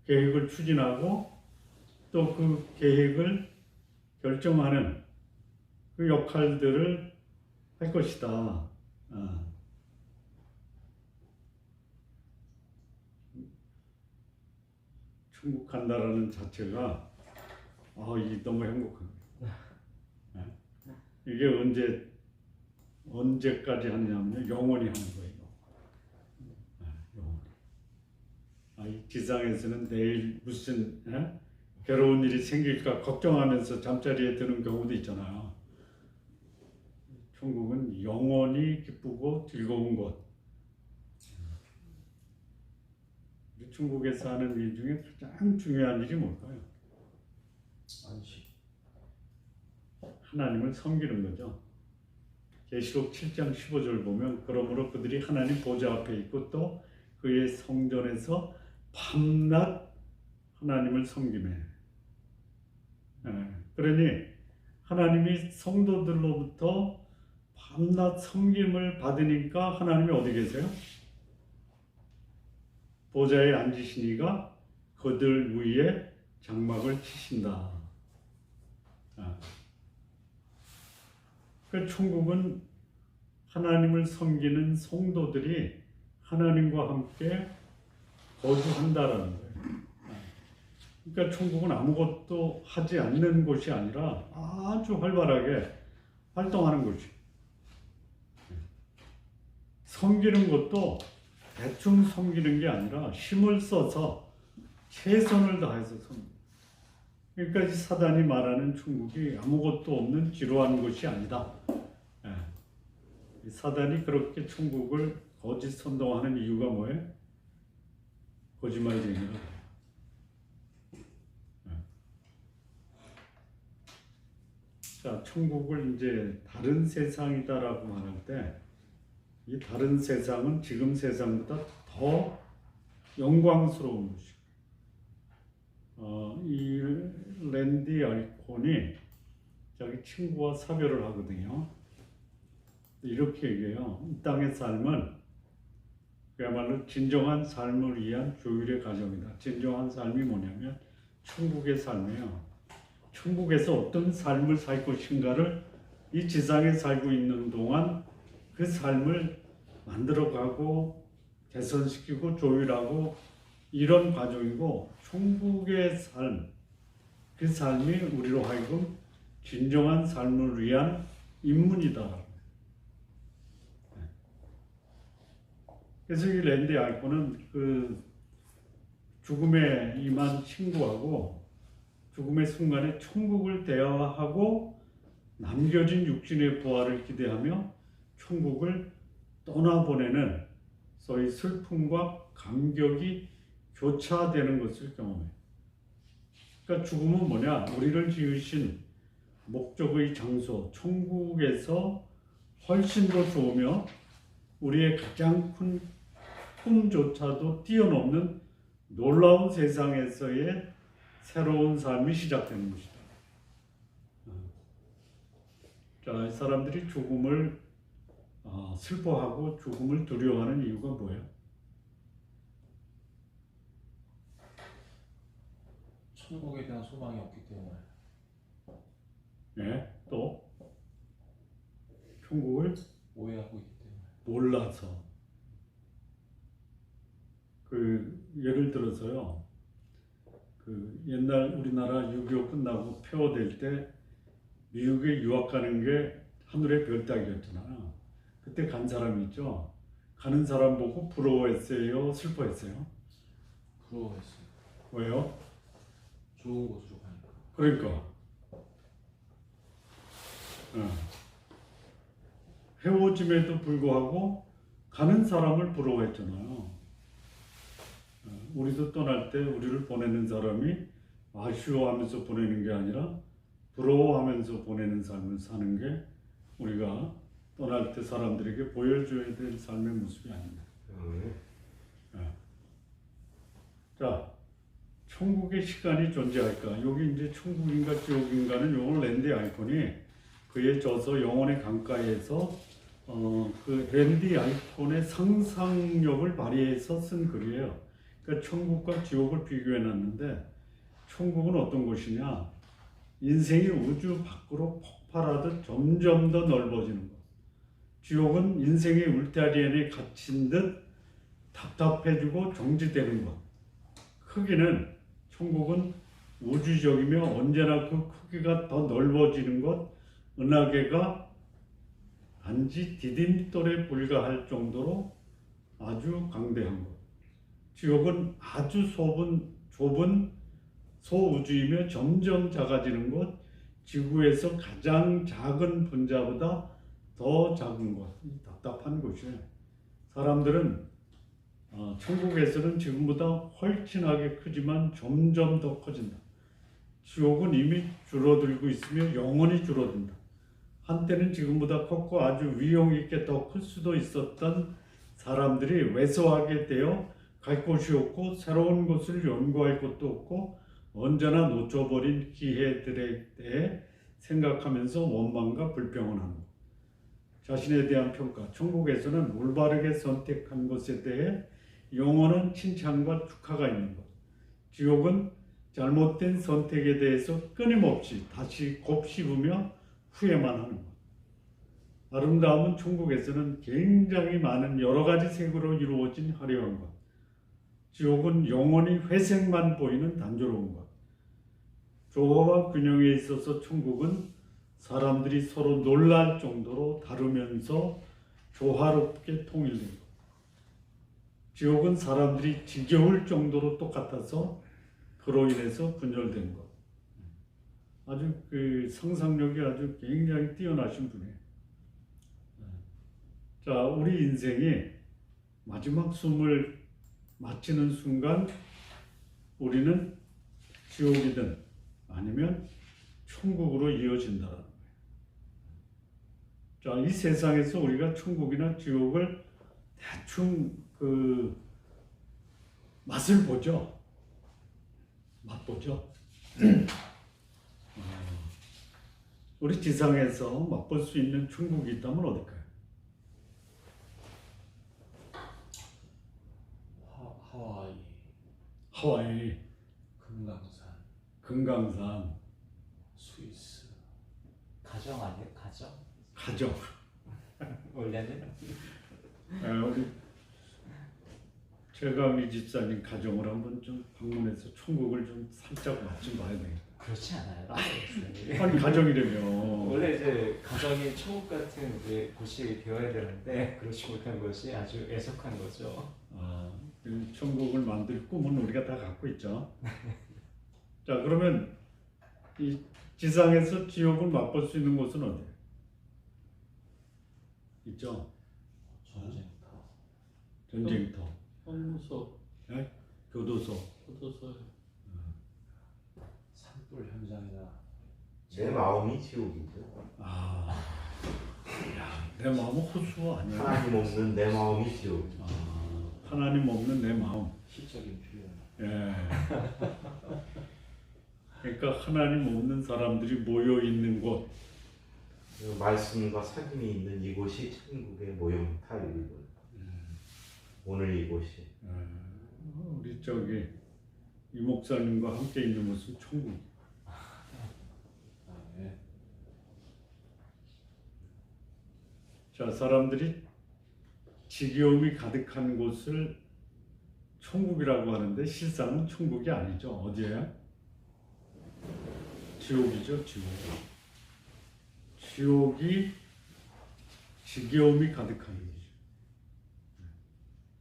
계획을 추진하고 또 그 계획을 결정하는 그 역할들을 할 것이다. 천국 간다라는 자체가 이 너무 행복합니다. 이게 언제까지 하냐면요, 영원히 하는 거예요. 영원히. 이 지상에서는 내일 무슨 괴로운 일이 생길까 걱정하면서 잠자리에 드는 경우도 있잖아요. 천국은 영원히 기쁘고 즐거운 곳. 천국에서 하는 일 중에 가장 중요한 일이 뭘까요? 안식. 하나님을 섬기는 거죠. 계시록 7장 15절 보면 그러므로 그들이 하나님 보좌 앞에 있고 또 그의 성전에서 밤낮 하나님을 섬기매. 그러니 하나님이 성도들로부터 밤낮 섬김을 받으니까 하나님이 어디 계세요? 보좌에 앉으시니가 그들 위에 장막을 치신다. 그 천국은 하나님을 섬기는 성도들이 하나님과 함께 거주한다라는 거예요. 그러니까 천국은 아무것도 하지 않는 곳이 아니라 아주 활발하게 활동하는 곳이. 섬기는 것도 대충 섬기는 게 아니라 힘을 써서 최선을 다해서 섬깁니다. 그러니까 사단이 말하는 천국이 아무것도 없는 지루한 곳이 아니다. 사단이 그렇게 천국을 거짓 선동하는 이유가 뭐예요? 거짓말쟁이라. 자, 천국을 이제 다른 세상이다라고 말할 때, 이 다른 세상은 지금 세상보다 더 영광스러운 것이고, 이 랜디 알콘이 자기 친구와 사별을 하거든요. 이렇게 얘기해요. 이 땅의 삶은 그야말로 진정한 삶을 위한 조율의 과정이다. 진정한 삶이 뭐냐면 천국의 삶이에요. 천국에서 어떤 삶을 살 것인가를 이 지상에 살고 있는 동안 그 삶을 만들어가고 개선시키고 조율하고 이런 과정이고, 천국의 삶, 그 삶이 우리로 하여금 진정한 삶을 위한 입문이다. 그래서 이 랜디 알코는 그 죽음에 임한 친구하고 죽음의 순간에 천국을 대화하고 남겨진 육신의 부활을 기대하며 천국을 떠나보내는 소위 슬픔과 감격이 교차되는 것을 경험해요. 그러니까 죽음은 뭐냐? 우리를 지으신 목적의 장소, 천국에서 훨씬 더 좋으며 우리의 가장 큰 꿈조차도 뛰어넘는 놀라운 세상에서의 새로운 삶이 시작되는 것이다. 자, 사람들이 죽음을 슬퍼하고 죽음을 두려워하는 이유가 뭐예요? 천국에 대한 소망이 없기 때문에. 네, 또 천국을 오해하고 있기 때문에. 몰라서. 예를 들어서요, 옛날 우리나라 6.25 끝나고 폐허될 때 미국에 유학 가는 게 하늘의 별 따기였잖아요. 그때 간 사람이 있죠. 가는 사람 보고 부러워했어요, 슬퍼했어요? 부러워했어요. 왜요? 좋은 곳으로 가니까. 그러니까 헤어짐에도 불구하고 가는 사람을 부러워했잖아요. 우리도 떠날 때 우리를 보내는 사람이 아쉬워하면서 보내는 게 아니라 부러워하면서 보내는 삶을 사는 게 우리가 떠날 때 사람들에게 보여줘야 될 삶의 모습이 아닙니다. 자, 천국의 시간이 존재할까? 여기 이제 천국인가 지옥인가는 요걸 랜디 아이콘이 그에 져서 영혼의 강가에서 그 랜디 아이콘의 상상력을 발휘해서 쓴 글이에요. 그러니까 천국과 지옥을 비교해 놨는데 천국은 어떤 곳이냐? 인생이 우주 밖으로 폭발하듯 점점 더 넓어지는 것. 지옥은 인생의 울타리 안에 갇힌 듯 답답해지고 정지되는 것. 크기는 천국은 우주적이며 언제나 그 크기가 더 넓어지는 것. 은하계가 단지 디딤돌에 불과할 정도로 아주 강대한 것. 지옥은 아주 좁은 소우주이며 점점 작아지는 것. 지구에서 가장 작은 분자보다 더 작은 것. 답답한 곳이에요. 사람들은 천국에서는 지금보다 훨씬하게 크지만 점점 더 커진다. 지옥은 이미 줄어들고 있으며 영원히 줄어든다. 한때는 지금보다 컸고 아주 위용 있게 더 클 수도 있었던 사람들이 왜소하게 되어 갈 곳이 없고 새로운 곳을 연구할 곳도 없고 언제나 놓쳐버린 기회들에 대해 생각하면서 원망과 불평을 하는 것. 자신에 대한 평가. 천국에서는 올바르게 선택한 것에 대해 영원한 칭찬과 축하가 있는 것. 지옥은 잘못된 선택에 대해서 끊임없이 다시 곱씹으며 후회만 하는 것. 아름다움은 천국에서는 굉장히 많은 여러 가지 색으로 이루어진 화려한 것. 지옥은 영원히 회색만 보이는 단조로운 것. 조화와 균형에 있어서 천국은 사람들이 서로 놀랄 정도로 다루면서 조화롭게 통일된 것. 지옥은 사람들이 지겨울 정도로 똑같아서 그로 인해서 분열된 것. 아주 그 상상력이 아주 굉장히 뛰어나신 분이에요. 자, 우리 인생이 마지막 숨을 마치는 순간 우리는 지옥이든 아니면 천국으로 이어진다는 거예요. 자, 이 세상에서 우리가 천국이나 지옥을 대충 그 맛을 보죠. 맛보죠. 우리 지상에서 맛볼 수 있는 천국이 있다면 어딜까요? 하와이, 하와이, 금강산, 스위스. 가정 아니에요? 가정? 가정. 원래는? 우리 최가미 집사님 가정을 한번 좀 방문해서 천국을 좀 살짝 맛 좀 봐야 되겠다. 그렇지 않아요. 아니 가정이라며. 원래 이제 가정이 천국 같은 이제 곳이 되어야 되는데 그렇지 못한 것이 아주 애석한 거죠. 그 천국을 만들 꿈은 우리가 다 갖고 있죠. 자, 그러면 이 지상에서 지옥을 맛볼 수 있는 곳은 어디예요? 있죠? 전쟁터, 형무소, 교도소. 산불 현장이나. 내 마음이 지옥이죠. 내 마음은 호수 아니야? 하나님 없는 내 마음이 지옥. 하나님 없는 내 마음. 시적인 표현. 예. 그러니까 하나님 없는 사람들이 모여 있는 곳. 그 말씀과 사귐이 있는 이곳이 천국의 모형탈이고 오늘 이곳이. 우리 저기 이 목사님과 함께 있는 곳은 천국. 네. 자, 사람들이 지겨움이 가득한 곳을 천국이라고 하는데 실상은 천국이 아니죠. 어디예요? 지옥이죠, 지옥. 지옥이 지겨움이 가득한 곳이죠.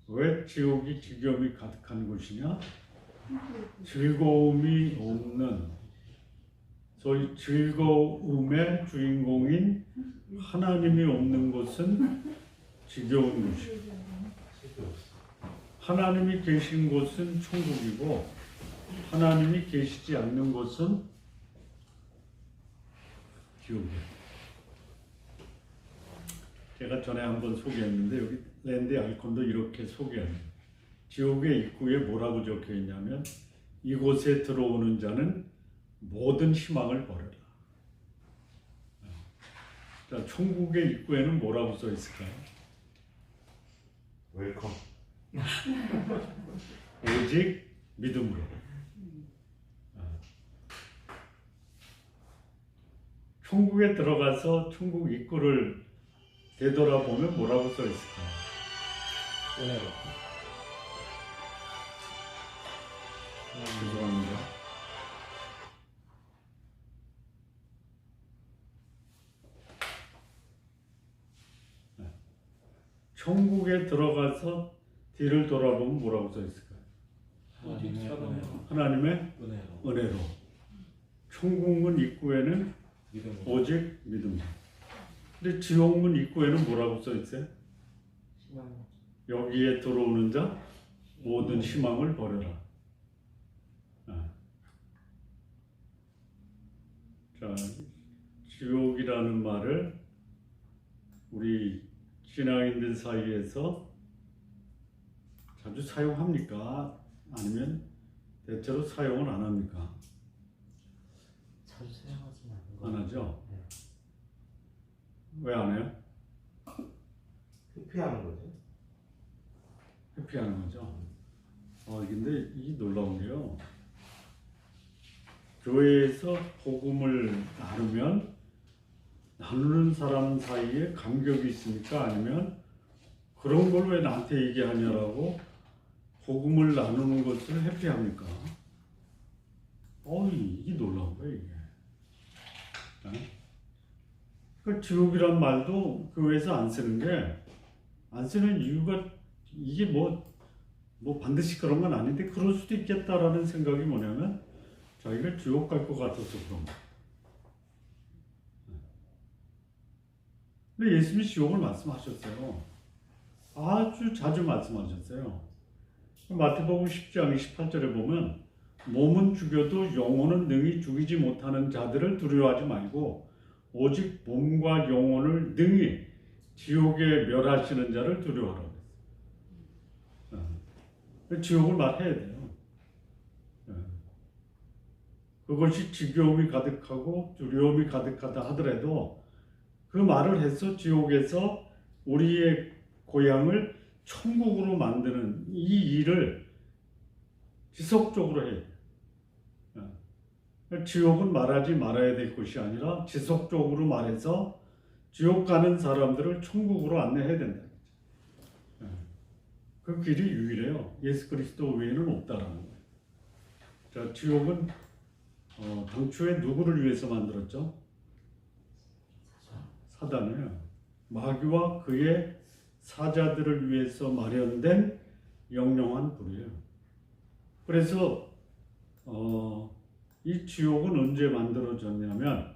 왜 지옥이 지겨움이 가득한 곳이냐? 즐거움이 없는, 소위 즐거움의 주인공인 하나님이 없는 곳은 지겨운 곳이고, 하나님이 계신 곳은 천국이고, 하나님이 계시지 않는 곳은 지옥이에요. 제가 전에 한번 소개했는데 여기 랜디 알콘도 이렇게 소개합니다. 지옥의 입구에 뭐라고 적혀 있냐면, 이곳에 들어오는 자는 모든 희망을 버려라. 자, 천국의 입구에는 뭐라고 써 있을까요? 웰컴. 오직 믿음으로. 천국에 들어가서 천국 입구를 되돌아보면 뭐라고 써 있을까요? 은혜로. 죄송합니다. 천국에 들어가서 뒤를 돌아보면 뭐라고 써 있을까요? 하나님의 은혜로. 하나님의 은혜로. 은혜로. 천국문 입구에는 믿음으로. 오직 믿음. 근데 지옥문 입구에는 뭐라고 써 있어요? 희망. 여기에 들어오는 자 모든 희망을 버려라. 자, 지옥이라는 말을 우리 신앙인들 사이에서 자주 사용합니까? 아니면 대체로 사용을 안 합니까? 자주 사용하지는 않는 거 안 하죠? 네. 왜 안 해요? 회피하는 거죠. 회피하는 거죠. 근데 이 놀라운 게요. 교회에서 복음을 나누는 사람 사이에 간격이 있습니까? 아니면 그런 걸 왜 나한테 얘기하냐라고 복음을 나누는 것을 회피합니까? 이게 놀라운 거예요, 이게. 그 지옥이란 말도 교회에서 안 쓰는 이유가 이게 뭐 반드시 그런 건 아닌데 그럴 수도 있겠다라는 생각이 뭐냐면 자기가 지옥 갈 것 같아서 그런 거. 근데 예수님이 지옥을 말씀하셨어요. 아주 자주 말씀하셨어요. 마태복음 10장 28절에 보면 몸은 죽여도 영혼은 능히 죽이지 못하는 자들을 두려워하지 말고 오직 몸과 영혼을 능히 지옥에 멸하시는 자를 두려워하라. 지옥을 말해야 돼요. 그것이 지겨움이 가득하고 두려움이 가득하다 하더라도 그 말을 해서 지옥에서 우리의 고향을 천국으로 만드는 이 일을 지속적으로 해야 돼요. 지옥은 말하지 말아야 될 것이 아니라 지속적으로 말해서 지옥 가는 사람들을 천국으로 안내해야 된다. 그 길이 유일해요. 예수 그리스도 외에는 없다라는 거예요. 자, 지옥은 당초에 누구를 위해서 만들었죠? 사단이에요. 마귀와 그의 사자들을 위해서 마련된 영영한 불이에요. 그래서 이 지옥은 언제 만들어졌냐면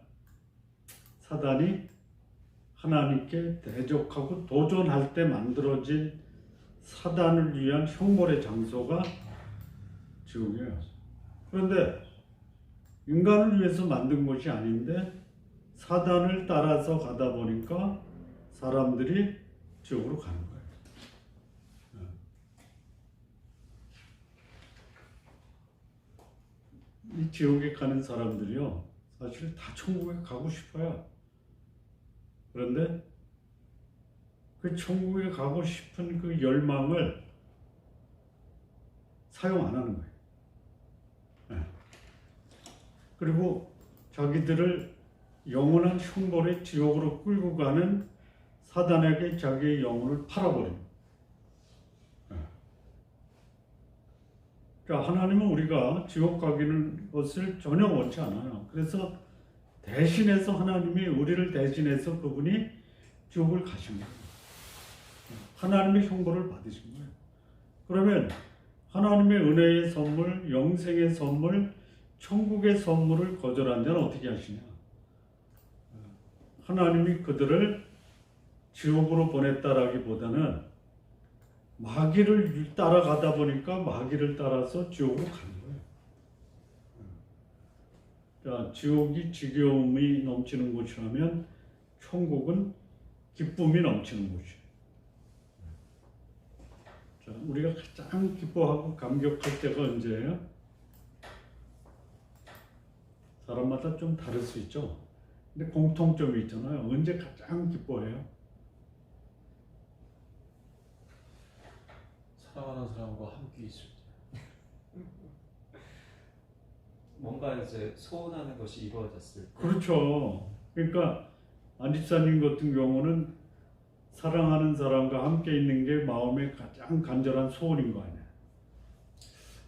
사단이 하나님께 대적하고 도전할 때 만들어진 사단을 위한 형벌의 장소가 지옥이에요. 그런데 인간을 위해서 만든 것이 아닌데 사단을 따라서 가다 보니까 사람들이 지옥으로 가는 거예요. 이 지옥에 가는 사람들이요, 사실 다 천국에 가고 싶어요. 그런데 그 천국에 가고 싶은 그 열망을 사용 안 하는 거예요. 그리고 자기들을 영원한 형벌의 지옥으로 끌고 가는 사단에게 자기의 영혼을 팔아버립니다. 그러니까 하나님은 우리가 지옥 가기는 것을 전혀 원치 않아요. 그래서 대신해서 하나님이 우리를 대신해서 그분이 지옥을 가신 거예요. 하나님의 형벌을 받으신 거예요. 그러면 하나님의 은혜의 선물, 영생의 선물, 천국의 선물을 거절한 자는 어떻게 하시냐? 하나님이 그들을 지옥으로 보냈다라기보다는 마귀를 따라가다 보니까 마귀를 따라서 지옥으로 가는 거예요. 자, 지옥이 지겨움이 넘치는 곳이라면 천국은 기쁨이 넘치는 곳이에요. 자, 우리가 가장 기뻐하고 감격할 때가 언제예요? 사람마다 좀 다를 수 있죠. 근데 공통점이 있잖아요. 언제 가장 기뻐해요? 사랑하는 사람과 함께 있을 때. 뭔가 이제 소원하는 것이 이루어졌을 때. 그렇죠. 그러니까 안집사님 같은 경우는 사랑하는 사람과 함께 있는 게 마음의 가장 간절한 소원인 거 아니에요.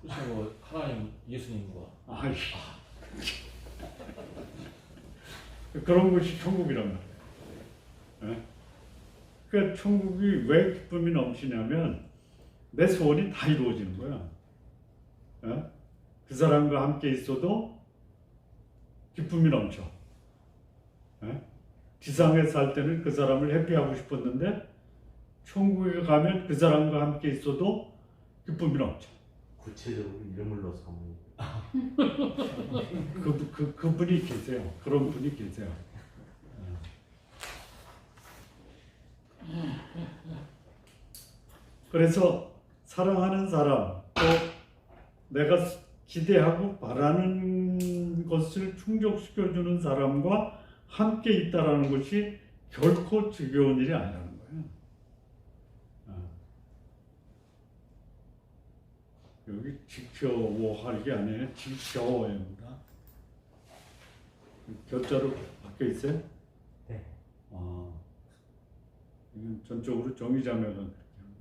그렇죠. 뭐 하나님, 예수님과. 아이, 그런 것이 천국이란 말이에요. 예? 그러니까 천국이 왜 기쁨이 넘치냐면 내 소원이 다 이루어지는 거야. 예? 그 사람과 함께 있어도 기쁨이 넘쳐. 예? 지상에 살 때는 그 사람을 해피하고 싶었는데 천국에 가면 그 사람과 함께 있어도 기쁨이 넘쳐. 구체적으로 이름을 넣어서 하면 그분이 계세요. 그런 분이 계세요. 그래서 사랑하는 사람, 또 내가 기대하고 바라는 것을 충족시켜주는 사람과 함께 있다라는 것이 결코 지겨운 일이 아니라는 거예요. 여기 지켜워할 게 아니에요. 지켜워입니다. 결자로 바뀌어 있어요? 네. 이건 전적으로 정의자매가 그렇게 한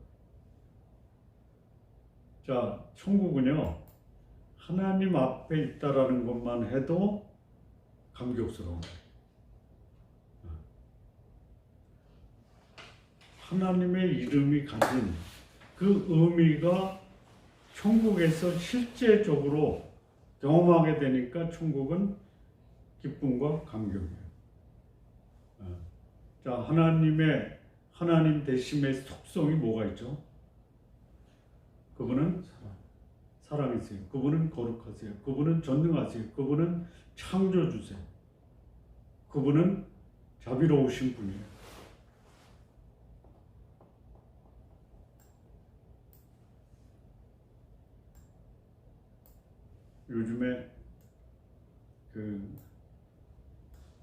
거예요. 자, 천국은요, 하나님 앞에 있다라는 것만 해도 감격스러운 거예요. 하나님의 이름이 가진 그 의미가 천국에서 실제적으로 경험하게 되니까 천국은 기쁨과 감격이에요. 자, 하나님 되심의 속성이 뭐가 있죠? 그분은 사랑이세요. 그분은 거룩하세요. 그분은 전능하세요. 그분은 창조주세요. 그분은 자비로우신 분이에요. 요즘에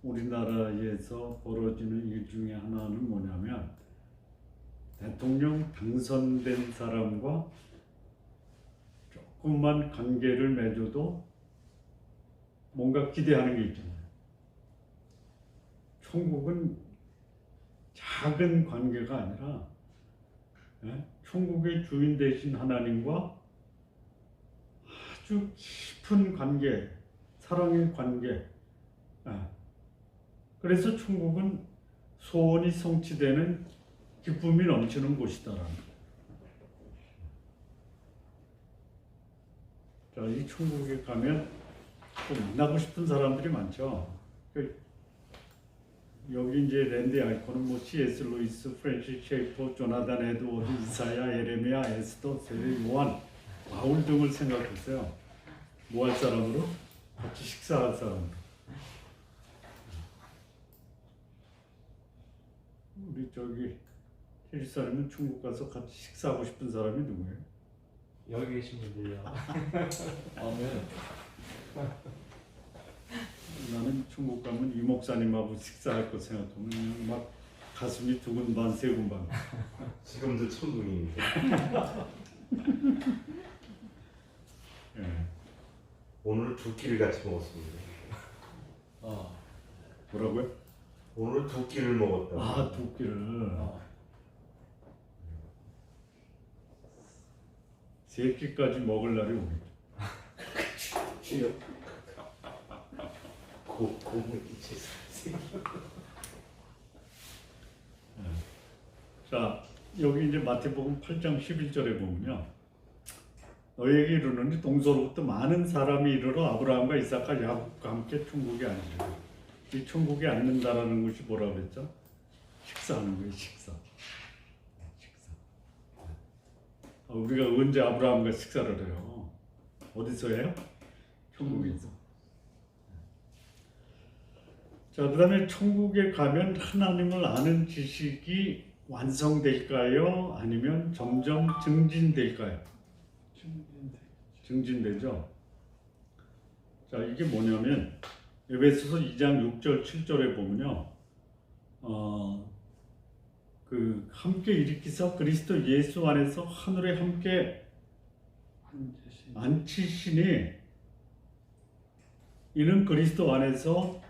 우리나라에서 벌어지는 일 중에 하나는 뭐냐면 대통령 당선된 사람과 조금만 관계를 맺어도 뭔가 기대하는 게 있잖아요. 천국은 작은 관계가 아니라 천국의 주인 되신 하나님과 아주 깊은 관계, 사랑의 관계. 그래서 천국은 소원이 성취되는 기쁨이 넘치는 곳이다라는 거예요. 자, 이 천국에 가면 또 만나고 싶은 사람들이 많죠. 여기 이제 랜디 아이콘은 뭐 C.S. 루이스, 프랜시스 셰이퍼, 조나단 에드워드, 이사야, 에레미야, 에스더, 세례, 요한, 바울 등을 생각했어요. 뭐 할 사람으로? 같이 식사할 사람으로. 우리 저기 예루살렘은 천국 가서 같이 식사하고 싶은 사람이 누구예요? 여기 계신 분들요. 아멘. 나는 천국 가면 이 목사님하고 식사할 거 생각하면 그냥 막 가슴이 두근반 세근반. 지금도 천국인데. 예. 오늘 두 끼를 같이 먹었습니다. 뭐라고요? 오늘 두 끼를 먹었다. 아, 두 끼를. 세 끼까지 먹을 날이 오겠죠. 고물 끼치세요. 자, 여기 이제 마태복음 8장 11절에 보면요. 너에게 이르노니 동서로부터 많은 사람이 이르러 아브라함과 이삭과 야곱과 함께 천국에 앉으리라. 이 천국에 앉는다라는 것이 뭐라 그랬죠? 식사하는 거예요, 식사. 우리가 언제 아브라함과 식사를 해요? 어디서 해요? 천국에서. 자, 그 다음에 천국에 가면 하나님을 아는 지식이 완성될까요? 아니면 점점 증진될까요? 증진되죠. 자, 이게 뭐냐면 에베소서 2장 6절 7절에 보면요. 함께 일으키사 그리스도 예수 안에서 하늘에 함께 앉히시니 이는 그리스도 안에서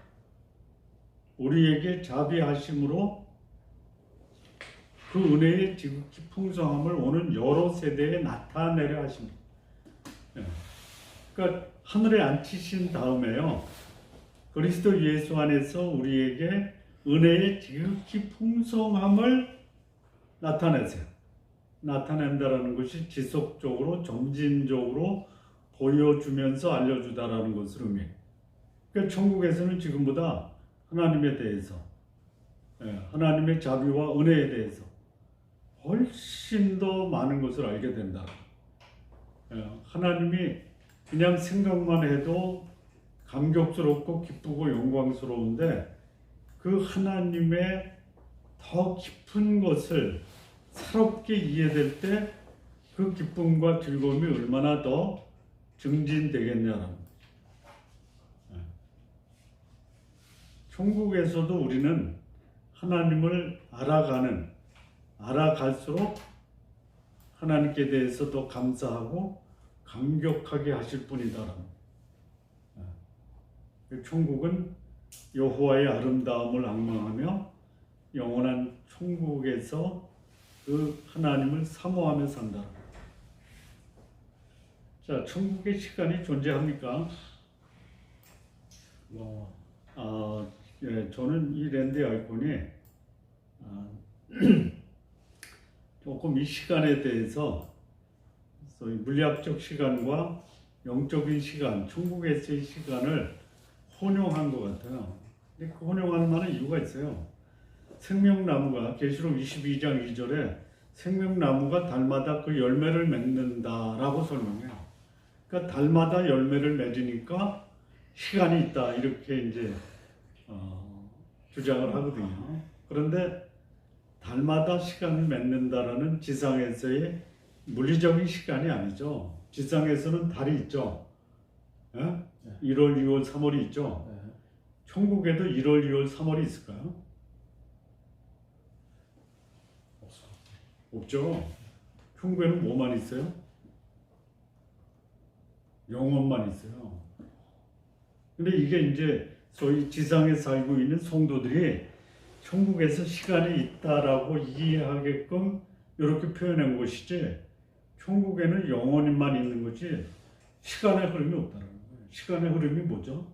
우리에게 자비하심으로 그 은혜의 지극히 풍성함을 오는 여러 세대에 나타내려 하십니다. 그러니까 하늘에 앉히신 다음에요. 그리스도 예수 안에서 우리에게 은혜의 지극히 풍성함을 나타내세요. 나타낸다라는 것이 지속적으로 점진적으로 보여주면서 알려주다라는 것을 의미해요. 그러니까 천국에서는 지금보다 하나님에 대해서, 하나님의 자비와 은혜에 대해서 훨씬 더 많은 것을 알게 된다. 하나님이 그냥 생각만 해도 감격스럽고 기쁘고 영광스러운데 그 하나님의 더 깊은 것을 새롭게 이해될 때 그 기쁨과 즐거움이 얼마나 더 증진되겠냐라는 거예요. 천국에서도 우리는 하나님을 알아갈수록 하나님께 대해서 더 감사하고 감격하게 하실 뿐이다라는 거예요. 천국은 여호와의 아름다움을 앙망하며 영원한 천국에서 그 하나님을 사모하며 산다. 자, 천국의 시간이 존재합니까? 예, 저는 이 랜드 아이콘이 조금 이 시간에 대해서 소위 물리학적 시간과 영적인 시간, 천국에서의 시간을 혼용한 것 같아요. 근데 그 혼용하는 만한 이유가 있어요. 생명나무가 계시록 22장 2절에 생명나무가 달마다 그 열매를 맺는다라고 설명해요. 그러니까 달마다 열매를 맺으니까 시간이 있다 이렇게 이제 주장을 하거든요. 그런데 달마다 시간을 맺는다라는 지상에서의 물리적인 시간이 아니죠. 지상에서는 달이 있죠. 예? 1월, 2월, 3월이 있죠. 천국에도 1월, 2월, 3월이 있을까요? 없죠. 천국에는 뭐만 있어요? 영원만 있어요. 근데 이게 이제 소위 지상에 살고 있는 성도들이 천국에서 시간이 있다라고 이해하게끔 이렇게 표현한 것이지, 천국에는 영원히만 있는 거지 시간의 흐름이 없다는 거예요. 시간의 흐름이 뭐죠?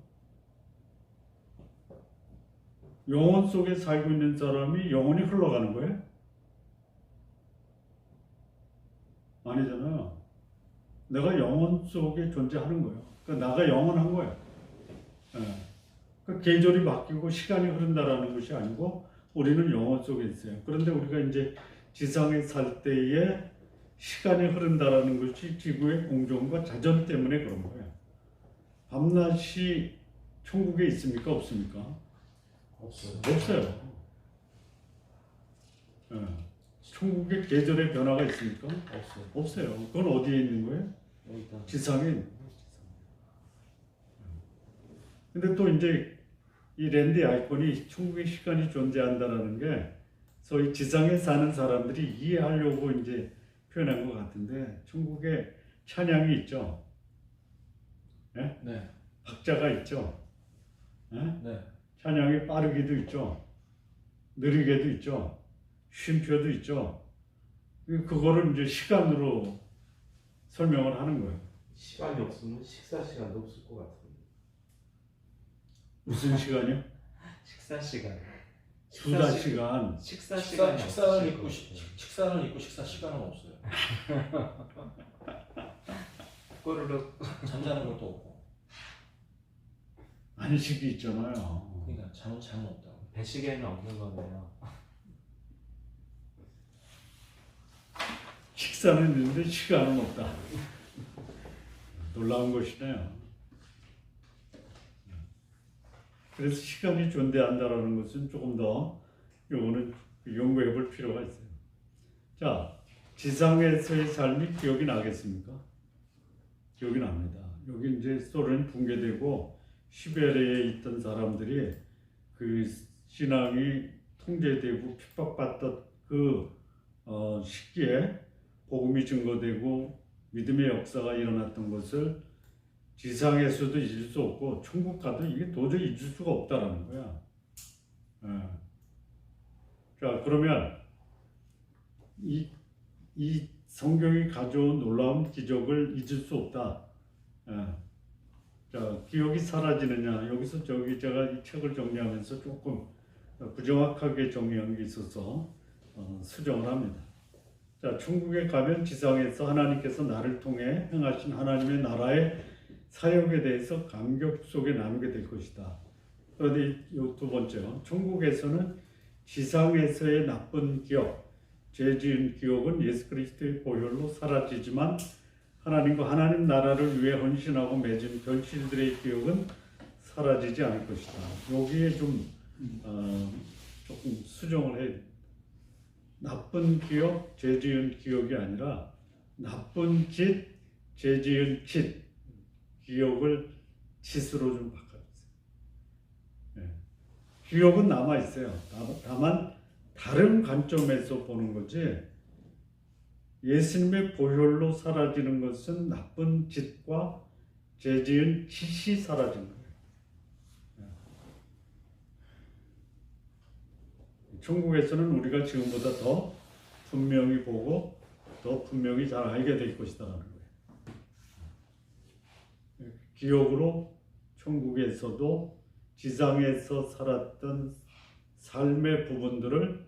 영혼 속에 살고 있는 사람이 영원히 흘러가는 거예요? 아니잖아요. 내가 영혼 속에 존재하는 거예요. 그러니까 나가 영원한 거예요. 그 계절이 바뀌고 시간이 흐른다라는 것이 아니고 우리는 영혼 속에 있어요. 그런데 우리가 이제 지상에 살 때에 시간이 흐른다라는 것이 지구의 공존과 자전 때문에 그런 거예요. 밤낮이 천국에 있습니까? 없습니까? 없어요. 천국에 계절의 변화가 있습니까? 없어요. 그건 어디에 있는 거예요? 지상에 있는 거예요. 근데 또 이제 이 랜드 아이콘이 천국의 시간이 존재한다는 게 소위 지상에 사는 사람들이 이해하려고 이제 표현한 것 같은데, 천국에 찬양이 있죠. 네? 네. 박자가 있죠. 네? 네. 찬양이 빠르기도 있죠. 느리게도 있죠. 쉼표도 있죠. 그거를 이제 시간으로 설명을 하는 거예요. 시간이 없으면 식사 시간도 없을 것 같은데. 무슨 시간이요? 식사 시간. 2-4시간 식사 시간이 식사는 없으실 있고 것 식사는 있고 식사 시간은 없어요. 같아요. 꼬르륵. 잠자는 것도 없고. 안식이 있잖아요. 그러니까 잠은 없다고. 배시계는 없는 거네요. 식사는 있는데 시간은 없다. 놀라운 것이네요. 그래서 시간이 존재한다라는 것은 조금 더 요거는 연구해 볼 필요가 있어요. 자, 지상에서의 삶이 기억이 나겠습니까? 기억이 납니다. 여기 이제 소련이 붕괴되고 시베리아에 있던 사람들이 그 신앙이 통제되고 핍박받던 그 시기에 복음이 증거되고 믿음의 역사가 일어났던 것을 지상에서도 잊을 수 없고 천국 가도 이게 도저히 잊을 수가 없다라는 거야. 자, 그러면 이 성경이 가져온 놀라운 기적을 잊을 수 없다. 자, 기억이 사라지느냐? 여기서 제가 이 책을 정리하면서 조금 부정확하게 정리한 게 있어서 수정을 합니다. 자, 천국에 가면 지상에서 하나님께서 나를 통해 행하신 하나님의 나라의 사역에 대해서 감격 속에 나누게 될 것이다. 그런데 이 두 번째요. 천국에서는 지상에서의 나쁜 기억, 죄 지은 기억은 예수 그리스도의 보혈로 사라지지만 하나님과 하나님 나라를 위해 헌신하고 맺은 결실들의 기억은 사라지지 않을 것이다. 여기에 좀 조금 수정을 해야 됩니다. 나쁜 기억, 죄 지은 기억이 아니라 나쁜 짓, 죄 지은 짓, 기억을 짓으로 좀 바꿔주세요. 기억은 남아있어요. 다만 다른 관점에서 보는 거지 예수님의 보혈로 사라지는 것은 나쁜 짓과 죄 지은 짓이 사라진 거예요. 천국에서는 우리가 지금보다 더 분명히 보고 더 분명히 잘 알게 될 것이다라는 거예요. 기억으로 천국에서도 지상에서 살았던 삶의 부분들을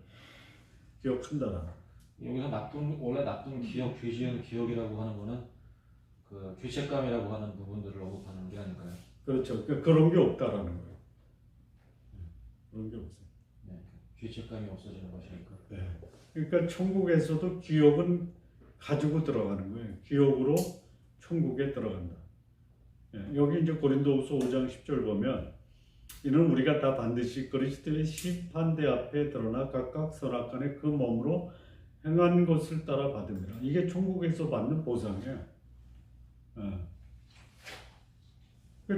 기억한다라는 거예요. 여기서 원래 나쁜 기억, 죄 지은 기억이라고 하는 거는 그 죄책감이라고 하는 부분들을 언급하는 게 아닐까요? 그렇죠. 그런 게 없다라는 거예요. 그런 게 없어요. 네, 죄책감이 없어지는 것이니까. 네. 그러니까 천국에서도 기억은 가지고 들어가는 거예요. 기억으로 천국에 들어간다. 여기 이제 고린도후서 5장 10절 보면 이는 우리가 다 반드시 그리스도의 심판대 앞에 드러나 각각 선악간에 그 몸으로 행한 것을 따라 받음이라. 이게 천국에서 받는 보상이에요.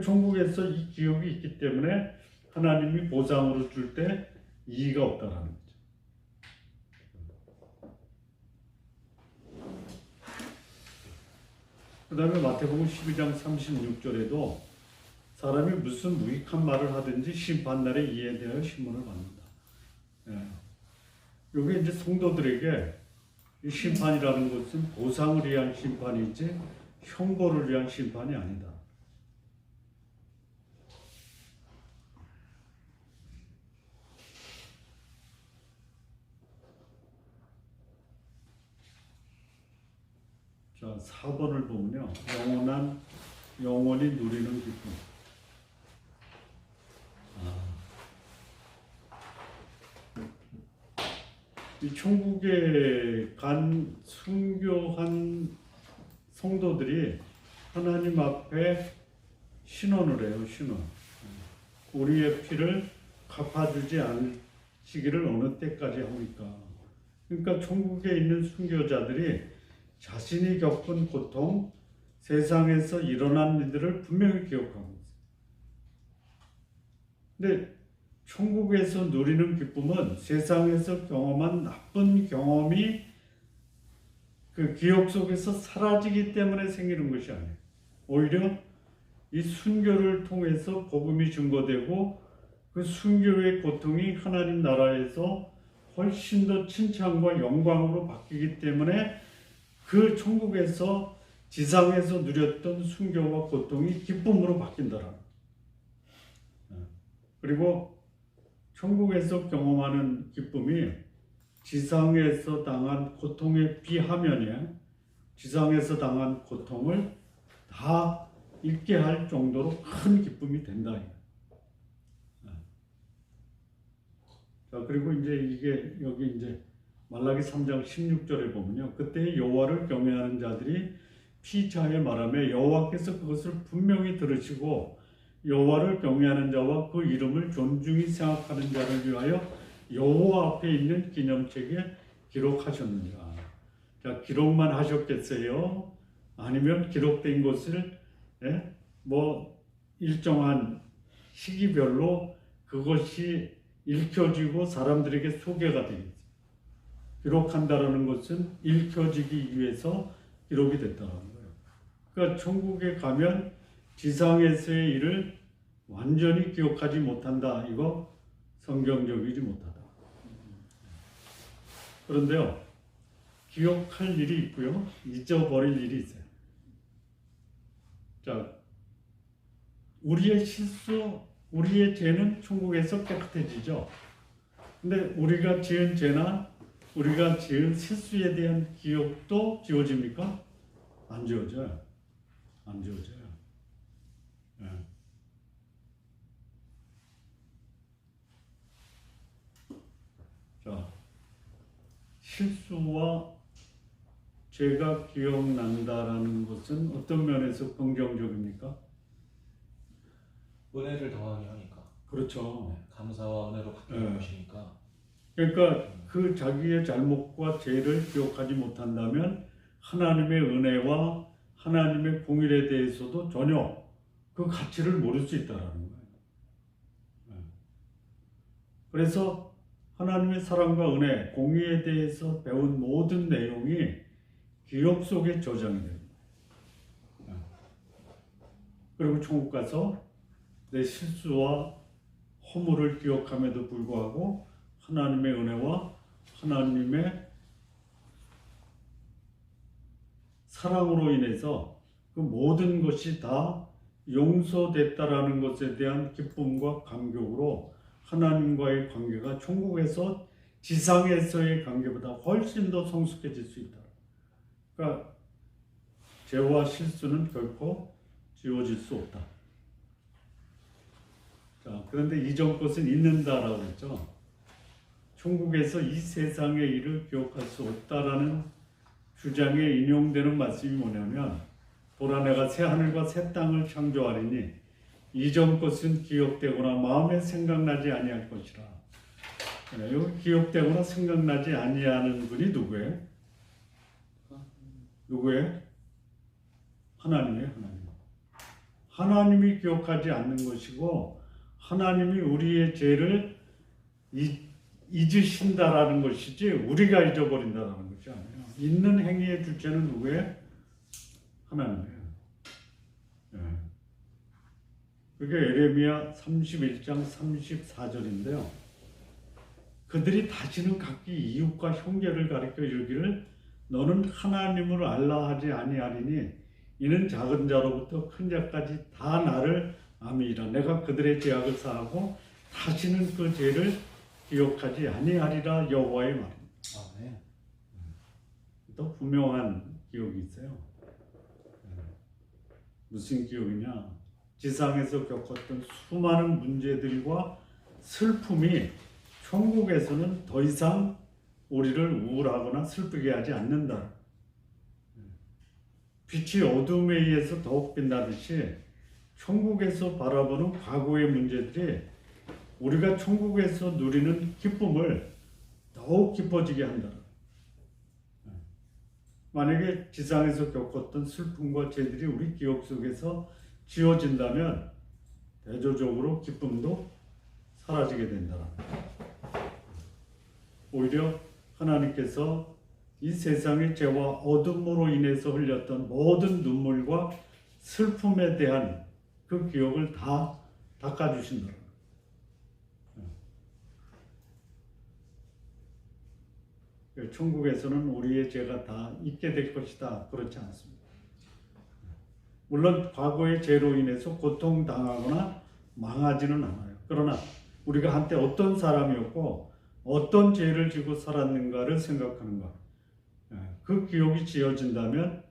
천국에서 이 기억이 있기 때문에 하나님이 보상으로 줄 때 이의가 없다라는 거죠. 그 다음에 마태복음 12장 36절에도 사람이 무슨 무익한 말을 하든지 심판날에 이에 대하여 신문을 받는다. 이게 이제 성도들에게 이 심판이라는 것은 보상을 위한 심판이지 형벌을 위한 심판이 아니다. 자, 4번을 보면요. 영원히 누리는 기쁨. 이 천국에 간 순교한 성도들이 하나님 앞에 신원을 해요. 신원. 우리의 피를 갚아주지 않으시기를 어느 때까지 합니까? 그러니까 천국에 있는 순교자들이 자신이 겪은 고통, 세상에서 일어난 일들을 분명히 기억하고 있어요. 근데 천국에서 누리는 기쁨은 세상에서 경험한 나쁜 경험이 그 기억 속에서 사라지기 때문에 생기는 것이 아니에요. 오히려 이 순교를 통해서 복음이 증거되고 그 순교의 고통이 하나님 나라에서 훨씬 더 칭찬과 영광으로 바뀌기 때문에 그 천국에서 지상에서 누렸던 순교와 고통이 기쁨으로 바뀐다라는. 그리고 천국에서 경험하는 기쁨이 지상에서 당한 고통에 비하면이야. 지상에서 당한 고통을 다 잊게 할 정도로 큰 기쁨이 된다. 자, 그리고 이제 이게 여기 이제 말라기 3장 16절에 보면요. 그때 여호와를 경외하는 자들이 피차에 말하며 여호와께서 그것을 분명히 들으시고 여호와를 경외하는 자와 그 이름을 존중히 생각하는 자를 위하여 여호와 앞에 있는 기념책에 기록하셨느니라. 자, 기록만 하셨겠어요? 아니면 기록된 것을 뭐 일정한 시기별로 그것이 읽혀지고 사람들에게 소개가 되겠죠. 기록한다라는 것은 읽혀지기 위해서 기록이 됐다는 거예요. 그러니까 천국에 가면 지상에서의 일을 완전히 기억하지 못한다. 이거 성경적이지 못하다. 그런데요, 기억할 일이 있고요, 잊어버릴 일이 있어요. 자, 우리의 실수, 우리의 죄는 천국에서 깨끗해지죠. 근데 우리가 지은 죄나 우리가 지은 실수에 대한 기억도 지워집니까? 안 지워져요. 안 지워져요. 네. 자, 실수와 죄가 기억난다라는 것은 어떤 면에서 긍정적입니까? 은혜를 더하게 하니까. 그렇죠. 네, 감사와 은혜로 바뀌는 것이니까. 그러니까 그 자기의 잘못과 죄를 기억하지 못한다면 하나님의 은혜와 하나님의 공일에 대해서도 전혀 그 가치를 모를 수 있다는 거예요. 그래서 하나님의 사랑과 은혜, 공의에 대해서 배운 모든 내용이 기억 속에 저장이 됩니다. 그리고 천국 가서 내 실수와 허물을 기억함에도 불구하고 하나님의 은혜와 하나님의 사랑으로 인해서 그 모든 것이 다 용서됐다라는 것에 대한 기쁨과 감격으로 하나님과의 관계가 천국에서 지상에서의 관계보다 훨씬 더 성숙해질 수 있다. 그러니까 죄와 실수는 결코 지워질 수 없다. 자, 그런데 이전 것은 잊는다라고 했죠. 천국에서 이 세상의 일을 기억할 수 없다라는 주장에 인용되는 말씀이 뭐냐면, 보라 내가 새 하늘과 새 땅을 창조하리니 이전 것은 기억되거나 마음에 생각나지 아니할 것이라. 여기 기억되거나 생각나지 아니하는 분이 누구예요? 누구예요? 하나님이에요. 하나님이 기억하지 않는 것이고 하나님이 우리의 죄를 잊으신다라는 것이지 우리가 잊어버린다라는 것이 아니에요. 잊는 행위의 주체는 누구예요? 하나님이에요. 그게 에레미야 31장 34절인데요. 그들이 다시는 각기 이웃과 형제를 가리켜 이르기를 너는 하나님을 알라 하지 아니하리니 이는 작은 자로부터 큰 자까지 다 나를 암이라. 내가 그들의 죄악을 사하고 다시는 그 죄를 기억하지 아니하리라. 여호와의 말입니다. 아, 네. 또 분명한 기억이 있어요. 무슨 기억이냐? 지상에서 겪었던 수많은 문제들과 슬픔이 천국에서는 더 이상 우리를 우울하거나 슬프게 하지 않는다. 빛이 어둠에 의해서 더욱 빛나듯이 천국에서 바라보는 과거의 문제들이 우리가 천국에서 누리는 기쁨을 더욱 깊어지게 한다. 만약에 지상에서 겪었던 슬픔과 죄들이 우리 기억 속에서 지워진다면 대조적으로 기쁨도 사라지게 된다. 오히려 하나님께서 이 세상의 죄와 어둠으로 인해서 흘렸던 모든 눈물과 슬픔에 대한 그 기억을 다 닦아주신다. 천국에서는 우리의 죄가 다 잊게 될 것이다. 그렇지 않습니다. 물론 과거의 죄로 인해서 고통당하거나 망하지는 않아요. 그러나 우리가 한때 어떤 사람이었고 어떤 죄를 지고 살았는가를 생각하는 것. 그 기억이 지어진다면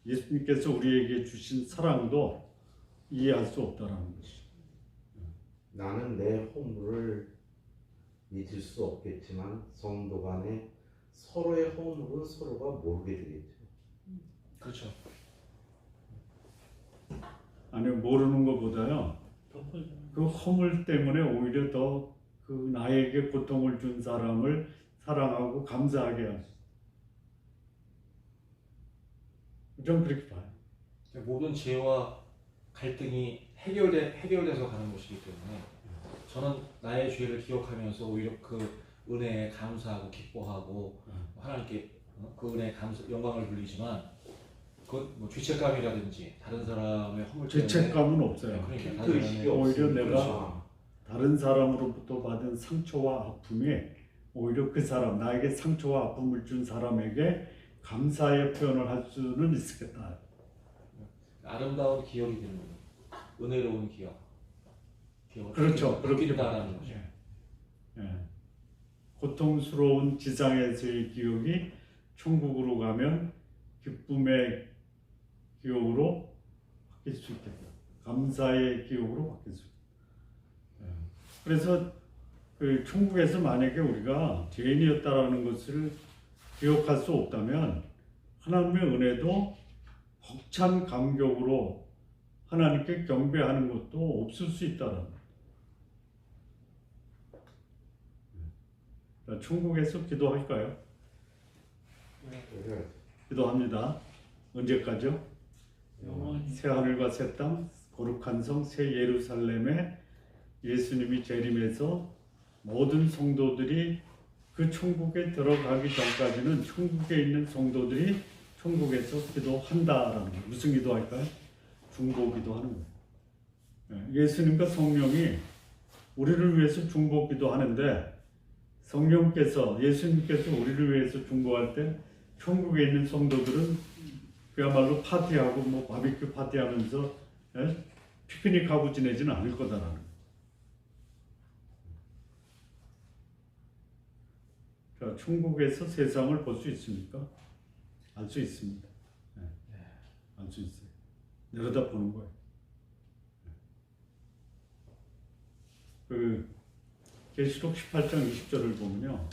예수님께서 우리에게 주신 사랑도 이해할 수 없다라는 것이. 나는 내 허물을 잊을 수 없겠지만 성도 간에 서로의 허물은 서로가 모르게 되겠죠. 그렇죠. 아니 모르는 것보다요. 그 허물 때문에 오히려 더 그 나에게 고통을 준 사람을 사랑하고 감사하게 할 수. 좀 그렇게 봐요. 모든 죄와 갈등이 해결돼서 가는 것이기 때문에 저는 나의 죄를 기억하면서 오히려 그 은혜에 감사하고 기뻐하고 하나님께 그 은혜에 영광을 돌리지만 그 뭐 죄책감이라든지 다른 사람의 허물 때문에 죄책감은 없어요. 그러니까 그 의식이 오히려 없으니까. 내가 다른 사람으로부터 받은 상처와 아픔이 오히려 그 사람, 나에게 상처와 아픔을 준 사람에게 감사의 표현을 할 수는 있겠다. 아름다운 기억이 되는 거예요. 은혜로운 기억. 그렇죠. 그렇게 그렇게 된다는 거죠. 예. 고통스러운 지상에서의 기억이 천국으로 가면 기쁨의 기억으로 바뀔 수 있겠다. 감사의 기억으로 바뀔 수 있겠다. 그래서 그 천국에서 만약에 우리가 죄인이었다라는 것을 기억할 수 없다면 하나님의 은혜도 벅찬 감격으로 하나님께 경배하는 것도 없을 수 있다는 거예요. 천국에서 기도할까요? 그래서 기도합니다. 언제까지요? 새 하늘과 새 땅, 거룩한 성, 새 예루살렘에 예수님이 재림해서 모든 성도들이 그 천국에 들어가기 전까지는 천국에 있는 성도들이 천국에서 기도한다라는 거예요. 무슨 기도할까요? 중보 기도하는 거예요. 예수님과 성령이 우리를 위해서 중보 기도하는데 성령께서 예수님께서 우리를 위해서 중보할 때 천국에 있는 성도들은 그야말로 파티하고 뭐 바비큐 파티하면서 피크닉하고 지내지는 않을 거다라는 거예요. 자, 천국에서 세상을 볼 수 있습니까? 알 수 있습니다. 알 수 있어요. 내려다 보는 거예요. 그 계시록 18장 20절을 보면요.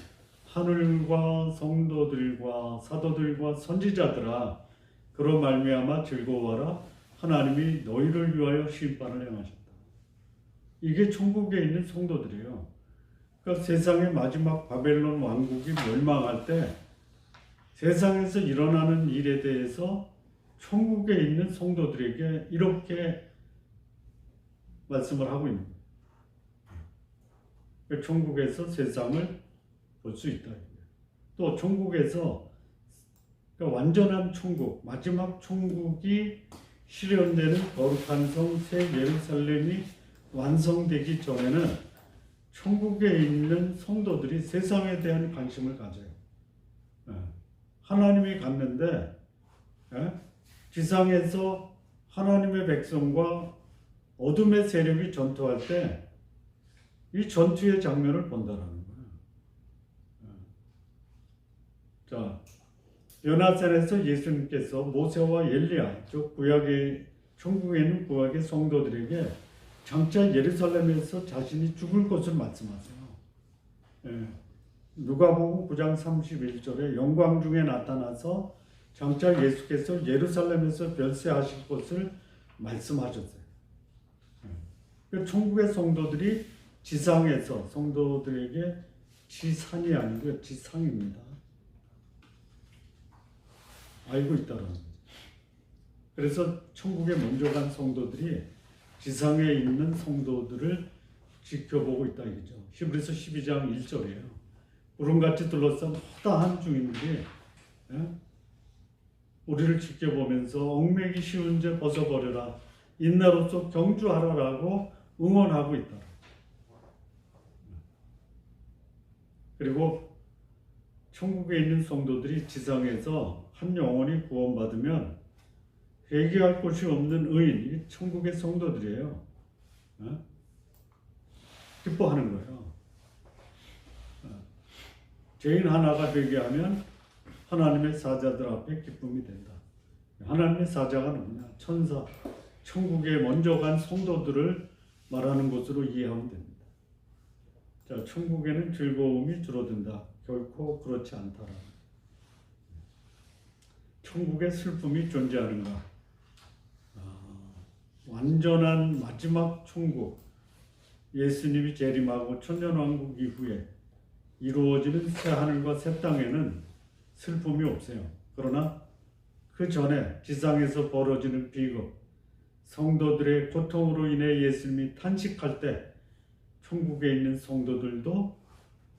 하늘과 성도들과 사도들과 선지자들아 그로 말미암아 즐거워하라 하나님이 너희를 위하여 심판을 행하셨다. 이게 천국에 있는 성도들이에요. 그러니까 세상의 마지막 바벨론 왕국이 멸망할 때 세상에서 일어나는 일에 대해서 천국에 있는 성도들에게 이렇게 말씀을 하고 있는 거예요. 그러니까 천국에서 세상을 볼 수 있다. 또 천국에서 그러니까 완전한 천국, 마지막 천국이 실현되는 거룩한 성 새 예루살렘이 완성되기 전에는 천국에 있는 성도들이 세상에 대한 관심을 가져요. 하나님이 갔는데 지상에서 하나님의 백성과 어둠의 세력이 전투할 때 이 전투의 장면을 본다는 거예요. 자, 요나산에서 예수님께서 모세와 엘리야, 즉 구약의 천국에 있는 구약의 성도들에게 장차 예루살렘에서 자신이 죽을 것을 말씀하세요. 누가복음 9장 31절에 영광 중에 나타나서 장차 예수께서 예루살렘에서 별세하실 것을 말씀하셨어요. 천국의 성도들이 지상에서 성도들에게 지산이 아니고 지상입니다. 알고 있다는 거죠. 그래서 천국에 먼저 간 성도들이 지상에 있는 성도들을 지켜보고 있다 이거죠. 히브리서 12장 1절이에요. 구름같이 둘러싼 허다한 중인들이 우리를 지켜보면서 얽매기 쉬운 죄 벗어버려라 인내로서 경주하라라고 응원하고 있다. 그리고 천국에 있는 성도들이 지상에서 한 영혼이 구원받으면 회개할 곳이 없는 의인, 이게 천국의 성도들이에요. 기뻐하는 거예요. 죄인 하나가 되게 하면 하나님의 사자들 앞에 기쁨이 된다. 하나님의 사자가 누구냐? 천사, 천국에 먼저 간 성도들을 말하는 것으로 이해하면 됩니다. 자, 천국에는 즐거움이 줄어든다. 결코 그렇지 않다라. 천국에 슬픔이 존재하는가? 완전한 마지막 천국, 예수님이 재림하고 천년왕국 이후에 이루어지는 새 하늘과 새 땅에는 슬픔이 없어요. 그러나 그 전에 지상에서 벌어지는 비극, 성도들의 고통으로 인해 예수님이 탄식할 때 천국에 있는 성도들도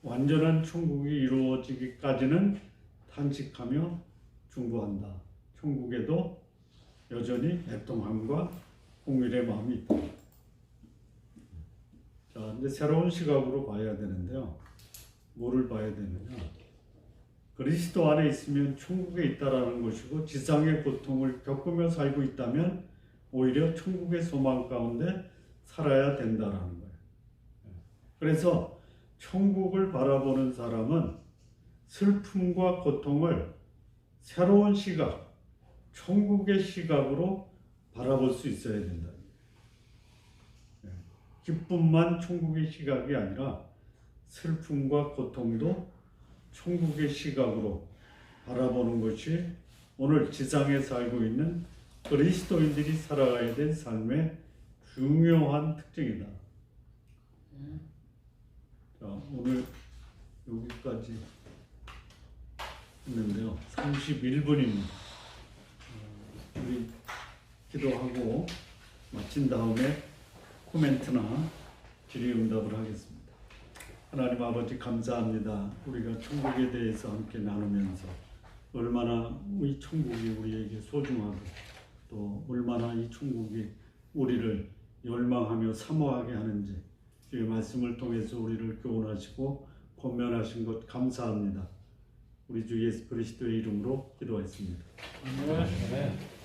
완전한 천국이 이루어지기까지는 탄식하며 중보한다. 천국에도 여전히 애통함과 공일의 마음이 있다. 자, 이제 새로운 시각으로 봐야 되는데요. 뭐를 봐야 되느냐? 그리스도 안에 있으면 천국에 있다라는 것이고 지상의 고통을 겪으며 살고 있다면 오히려 천국의 소망 가운데 살아야 된다라는 거예요. 그래서 천국을 바라보는 사람은 슬픔과 고통을 새로운 시각, 천국의 시각으로 바라볼 수 있어야 된다. 기쁨만 천국의 시각이 아니라 슬픔과 고통도 천국의 시각으로 바라보는 것이 오늘 지상에 살고 있는 그리스도인들이 살아가야 될 삶의 중요한 특징이다. 자, 오늘 여기까지 했는데요. 31분입니다. 우리 기도하고 마친 다음에 코멘트나 질의응답을 하겠습니다. 하나님 아버지 감사합니다. 우리가 천국에 대해서 함께 나누면서 얼마나 이 천국이 우리에게 소중하고 또 얼마나 이 천국이 우리를 열망하며 사모하게 하는지 주의 말씀을 통해서 우리를 교훈하시고 권면하신 것 감사합니다. 우리 주 예수 그리스도의 이름으로 기도했습니다. 아멘.